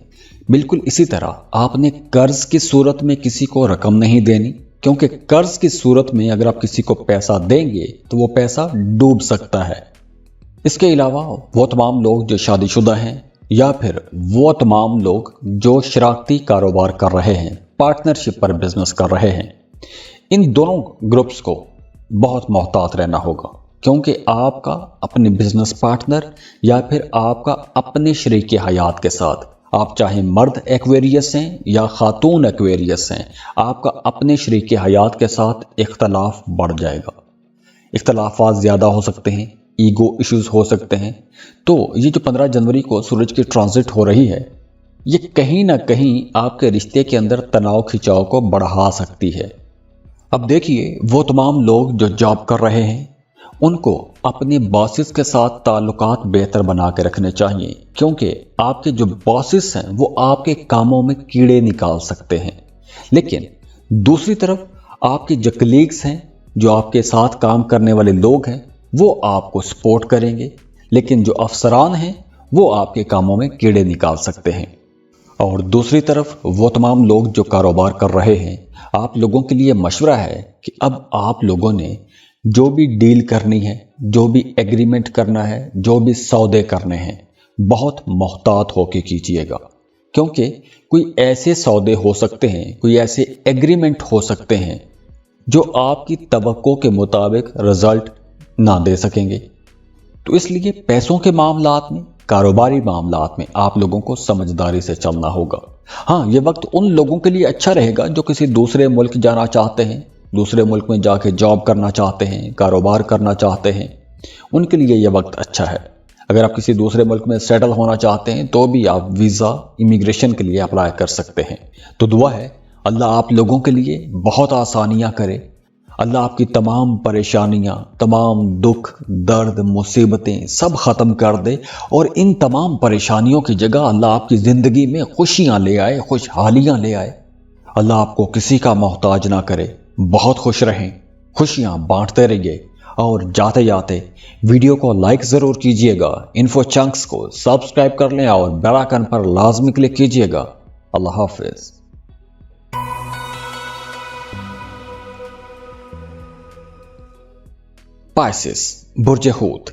बिल्कुल इसी तरह आपने कर्ज की सूरत में किसी को रकम नहीं देनी, क्योंकि कर्ज की सूरत में अगर आप किसी को पैसा देंगे तो वो पैसा डूब सकता है। इसके अलावा वो तमाम लोग जो शादीशुदा हैं, या फिर वो तमाम लोग जो शराकती कारोबार कर रहे हैं, पार्टनरशिप पर बिजनेस कर रहे हैं, इन दोनों ग्रुप्स को बहुत मोहतात रहना होगा, क्योंकि आपका अपने बिजनेस पार्टनर या फिर आपका अपने शरीक हयात के साथ, आप चाहे मर्द एक्वेरियस हैं या खातून एक्वेरियस हैं, आपका अपने शरीक हयात के साथ इख्तलाफ बढ़ जाएगा। इख्तलाफात ज़्यादा हो सकते हैं, ईगो इश्यूज हो सकते हैं। तो ये जो 15 जनवरी को सूरज की ट्रांजिट हो रही है, ये कहीं ना कहीं आपके रिश्ते के अंदर तनाव खिंचाव को बढ़ा सकती है। अब देखिए, वो तमाम लोग जो जॉब कर रहे हैं, उनको अपने बॉसेस के साथ ताल्लुकात बेहतर बना के रखने चाहिए, क्योंकि आपके जो बॉसेस हैं वो आपके कामों में कीड़े निकाल सकते हैं। लेकिन दूसरी तरफ आपके जो कलीग्स हैं, जो आपके साथ काम करने वाले लोग हैं, वो आपको सपोर्ट करेंगे। लेकिन जो अफसरान हैं वो आपके कामों में कीड़े निकाल सकते हैं। और दूसरी तरफ वो तमाम लोग जो कारोबार कर रहे हैं, आप लोगों के लिए मशवरा है कि अब आप लोगों ने जो भी डील करनी है, जो भी एग्रीमेंट करना है, जो भी सौदे करने हैं, बहुत मोहतात होके कीजिएगा, क्योंकि कोई ऐसे सौदे हो सकते हैं, कोई ऐसे एग्रीमेंट हो सकते हैं जो आपकी तवक्को के मुताबिक रिजल्ट ना दे सकेंगे। तो इसलिए पैसों के मामलात में, कारोबारी मामलात में आप लोगों को समझदारी से चलना होगा। हाँ, ये वक्त उन लोगों के लिए अच्छा रहेगा जो किसी दूसरे मुल्क जाना चाहते हैं, दूसरे मुल्क में जाके जॉब करना चाहते हैं, कारोबार करना चाहते हैं, उनके लिए यह वक्त अच्छा है। अगर आप किसी दूसरे मुल्क में सेटल होना चाहते हैं तो भी आप वीज़ा, इमिग्रेशन के लिए अप्लाई कर सकते हैं। तो दुआ है अल्लाह आप लोगों के लिए बहुत आसानियाँ करे, अल्लाह आपकी तमाम परेशानियां, तमाम दुख, दर्द, मुसीबतें सब ख़त्म कर दे और इन तमाम परेशानियों की जगह अल्लाह आपकी ज़िंदगी में खुशियां ले आए, खुशहालियां ले आए। अल्लाह आपको किसी का मोहताज ना करे, बहुत खुश रहें, खुशियां बांटते रहिए। اور جاتے جاتے ویڈیو کو لائک ضرور کیجئے گا، انفو چنکس کو سبسکرائب کر لیں اور بیل آئکن پر لازمی کلک کیجئے گا۔ اللہ حافظ۔ پائسس، برج حوت۔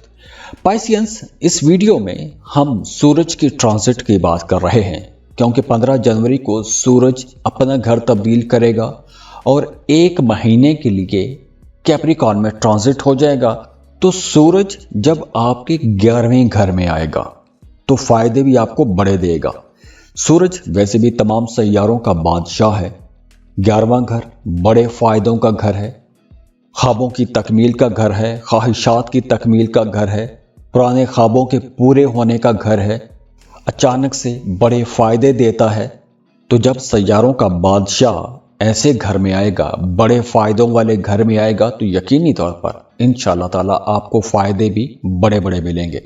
پائسینس، اس ویڈیو میں ہم سورج کی ٹرانزٹ کی بات کر رہے ہیں، کیونکہ 15 جنوری کو سورج اپنا گھر تبدیل کرے گا اور 1 مہینے کے لیے کیپریکارن میں ٹرانزٹ ہو جائے گا۔ تو سورج جب آپ کے 11ویں گھر میں آئے گا تو فائدے بھی آپ کو بڑے دے گا۔ سورج ویسے بھی تمام سیاروں کا بادشاہ ہے۔ 11واں گھر بڑے فائدوں کا گھر ہے، خوابوں کی تکمیل کا گھر ہے، خواہشات کی تکمیل کا گھر ہے، پرانے خوابوں کے پورے ہونے کا گھر ہے، اچانک سے بڑے فائدے دیتا ہے۔ تو جب سیاروں کا بادشاہ ایسے گھر میں آئے گا، بڑے فائدوں والے گھر میں آئے گا، تو یقینی طور پر انشاءاللہ تعالیٰ آپ کو فائدے بھی بڑے بڑے ملیں گے۔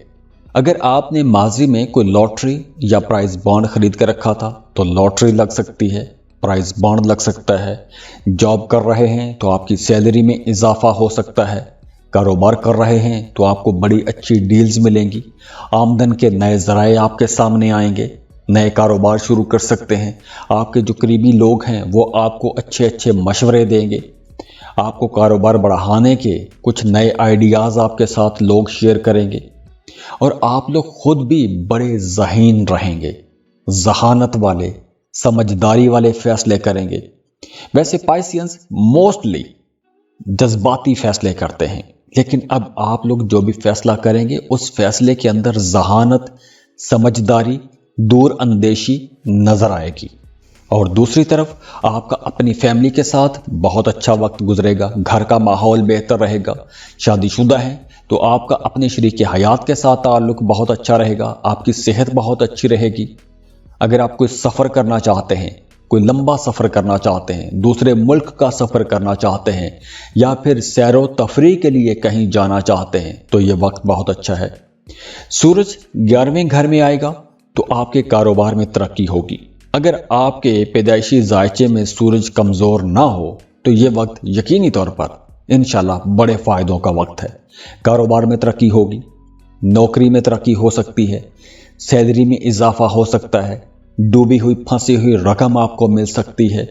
اگر آپ نے ماضی میں کوئی لاٹری یا پرائز بانڈ خرید کر رکھا تھا تو لاٹری لگ سکتی ہے، پرائز بانڈ لگ سکتا ہے۔ جاب کر رہے ہیں تو آپ کی سیلری میں اضافہ ہو سکتا ہے۔ کاروبار کر رہے ہیں تو آپ کو بڑی اچھی ڈیلز ملیں گی۔ آمدن کے نئے ذرائع آپ کے سامنے آئیں گے، نئے کاروبار شروع کر سکتے ہیں۔ آپ کے جو قریبی لوگ ہیں وہ آپ کو اچھے اچھے مشورے دیں گے۔ آپ کو کاروبار بڑھانے کے کچھ نئے آئیڈیاز آپ کے ساتھ لوگ شیئر کریں گے، اور آپ لوگ خود بھی بڑے ذہین رہیں گے، ذہانت والے، سمجھداری والے فیصلے کریں گے۔ ویسے پائسینس موسٹلی جذباتی فیصلے کرتے ہیں، لیکن اب آپ لوگ جو بھی فیصلہ کریں گے اس فیصلے کے اندر ذہانت، سمجھداری، دور اندیشی نظر آئے گی۔ اور دوسری طرف آپ کا اپنی فیملی کے ساتھ بہت اچھا وقت گزرے گا، گھر کا ماحول بہتر رہے گا۔ شادی شدہ ہیں تو آپ کا اپنے شریک حیات کے ساتھ تعلق بہت اچھا رہے گا، آپ کی صحت بہت اچھی رہے گی۔ اگر آپ کوئی سفر کرنا چاہتے ہیں، کوئی لمبا سفر کرنا چاہتے ہیں، دوسرے ملک کا سفر کرنا چاہتے ہیں، یا پھر سیر و تفریح کے لیے کہیں جانا چاہتے ہیں، تو یہ وقت بہت اچھا ہے۔ سورج 11ویں گھر میں آئے گا تو آپ کے کاروبار میں ترقی ہوگی۔ اگر آپ کے پیدائشی ذائچے میں سورج کمزور نہ ہو تو یہ وقت یقینی طور پر انشاءاللہ بڑے فائدوں کا وقت ہے۔ کاروبار میں ترقی ہوگی، نوکری میں ترقی ہو سکتی ہے، سیلری میں اضافہ ہو سکتا ہے، ڈوبی ہوئی پھنسی ہوئی رقم آپ کو مل سکتی ہے،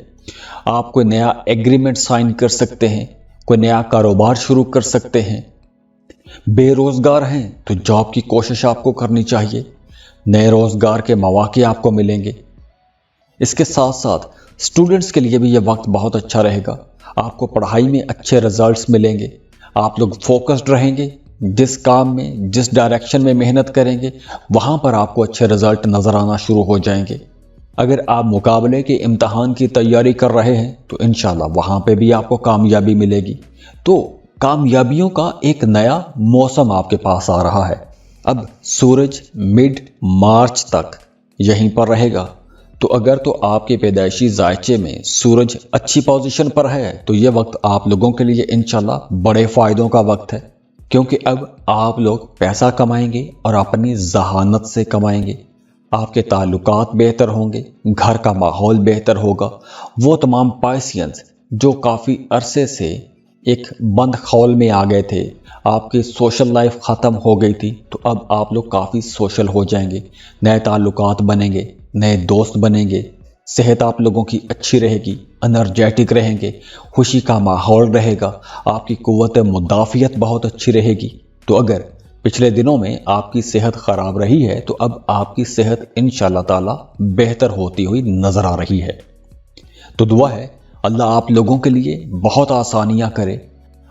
آپ کوئی نیا ایگریمنٹ سائن کر سکتے ہیں، کوئی نیا کاروبار شروع کر سکتے ہیں۔ بے روزگار ہیں تو جاب کی کوشش آپ کو کرنی چاہیے، نئے روزگار کے مواقع آپ کو ملیں گے۔ اس کے ساتھ ساتھ اسٹوڈنٹس کے لیے بھی یہ وقت بہت اچھا رہے گا، آپ کو پڑھائی میں اچھے رزلٹس ملیں گے، آپ لوگ فوکسڈ رہیں گے، جس کام میں جس ڈائریکشن میں محنت کریں گے وہاں پر آپ کو اچھے رزلٹ نظر آنا شروع ہو جائیں گے۔ اگر آپ مقابلے کے امتحان کی تیاری کر رہے ہیں تو انشاءاللہ وہاں پہ بھی آپ کو کامیابی ملے گی۔ تو کامیابیوں کا ایک نیا موسم آپ کے پاس آ رہا ہے۔ اب سورج مڈ مارچ تک یہیں پر رہے گا، تو اگر تو آپ کے پیدائشی ذائچے میں سورج اچھی پوزیشن پر ہے تو یہ وقت آپ لوگوں کے لیے انشاءاللہ بڑے فائدوں کا وقت ہے، کیونکہ اب آپ لوگ پیسہ کمائیں گے اور اپنی ذہانت سے کمائیں گے، آپ کے تعلقات بہتر ہوں گے، گھر کا ماحول بہتر ہوگا۔ وہ تمام پائسینس جو کافی عرصے سے ایک بند خول میں آ گئے تھے، آپ کی سوشل لائف ختم ہو گئی تھی، تو اب آپ لوگ کافی سوشل ہو جائیں گے، نئے تعلقات بنیں گے، نئے دوست بنیں گے، صحت آپ لوگوں کی اچھی رہے گی، انرجیٹک رہیں گے، خوشی کا ماحول رہے گا، آپ کی قوت مدافعت بہت اچھی رہے گی۔ تو اگر پچھلے دنوں میں آپ کی صحت خراب رہی ہے تو اب آپ کی صحت انشاءاللہ تعالی بہتر ہوتی ہوئی نظر آ رہی ہے۔ تو دعا ہے اللہ آپ لوگوں کے لیے بہت آسانیاں کرے،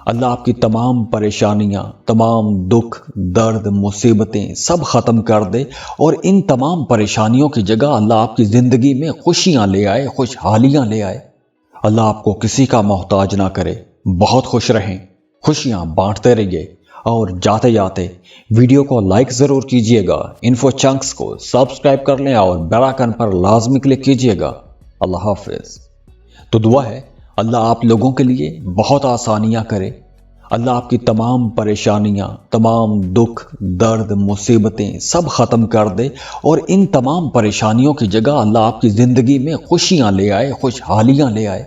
اللہ آپ کی تمام پریشانیاں، تمام دکھ، درد، مصیبتیں سب ختم کر دے، اور ان تمام پریشانیوں کی جگہ اللہ آپ کی زندگی میں خوشیاں لے آئے، خوشحالیاں لے آئے۔ اللہ آپ کو کسی کا محتاج نہ کرے، بہت خوش رہیں، خوشیاں بانٹتے رہیے، اور جاتے جاتے ویڈیو کو لائک ضرور کیجئے گا، انفو چنکس کو سبسکرائب کر لیں اور بیل آئکن پر لازمی کلک کیجئے گا۔ اللہ حافظ۔ تو دعا ہے اللہ آپ لوگوں کے لیے بہت آسانیاں کرے، اللہ آپ کی تمام پریشانیاں، تمام دکھ، درد، مصیبتیں سب ختم کر دے، اور ان تمام پریشانیوں کی جگہ اللہ آپ کی زندگی میں خوشیاں لے آئے، خوشحالیاں لے آئے۔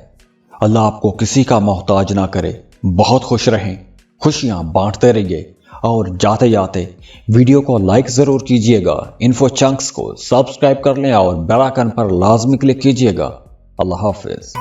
اللہ آپ کو کسی کا محتاج نہ کرے، بہت خوش رہیں، خوشیاں بانٹتے رہیے اور جاتے جاتے ویڈیو کو لائک ضرور کیجیے گا، انفو چنکس کو سبسکرائب کر لیں اور بیل آئکن پر لازمی کلک کیجیے گا۔ اللہ حافظ۔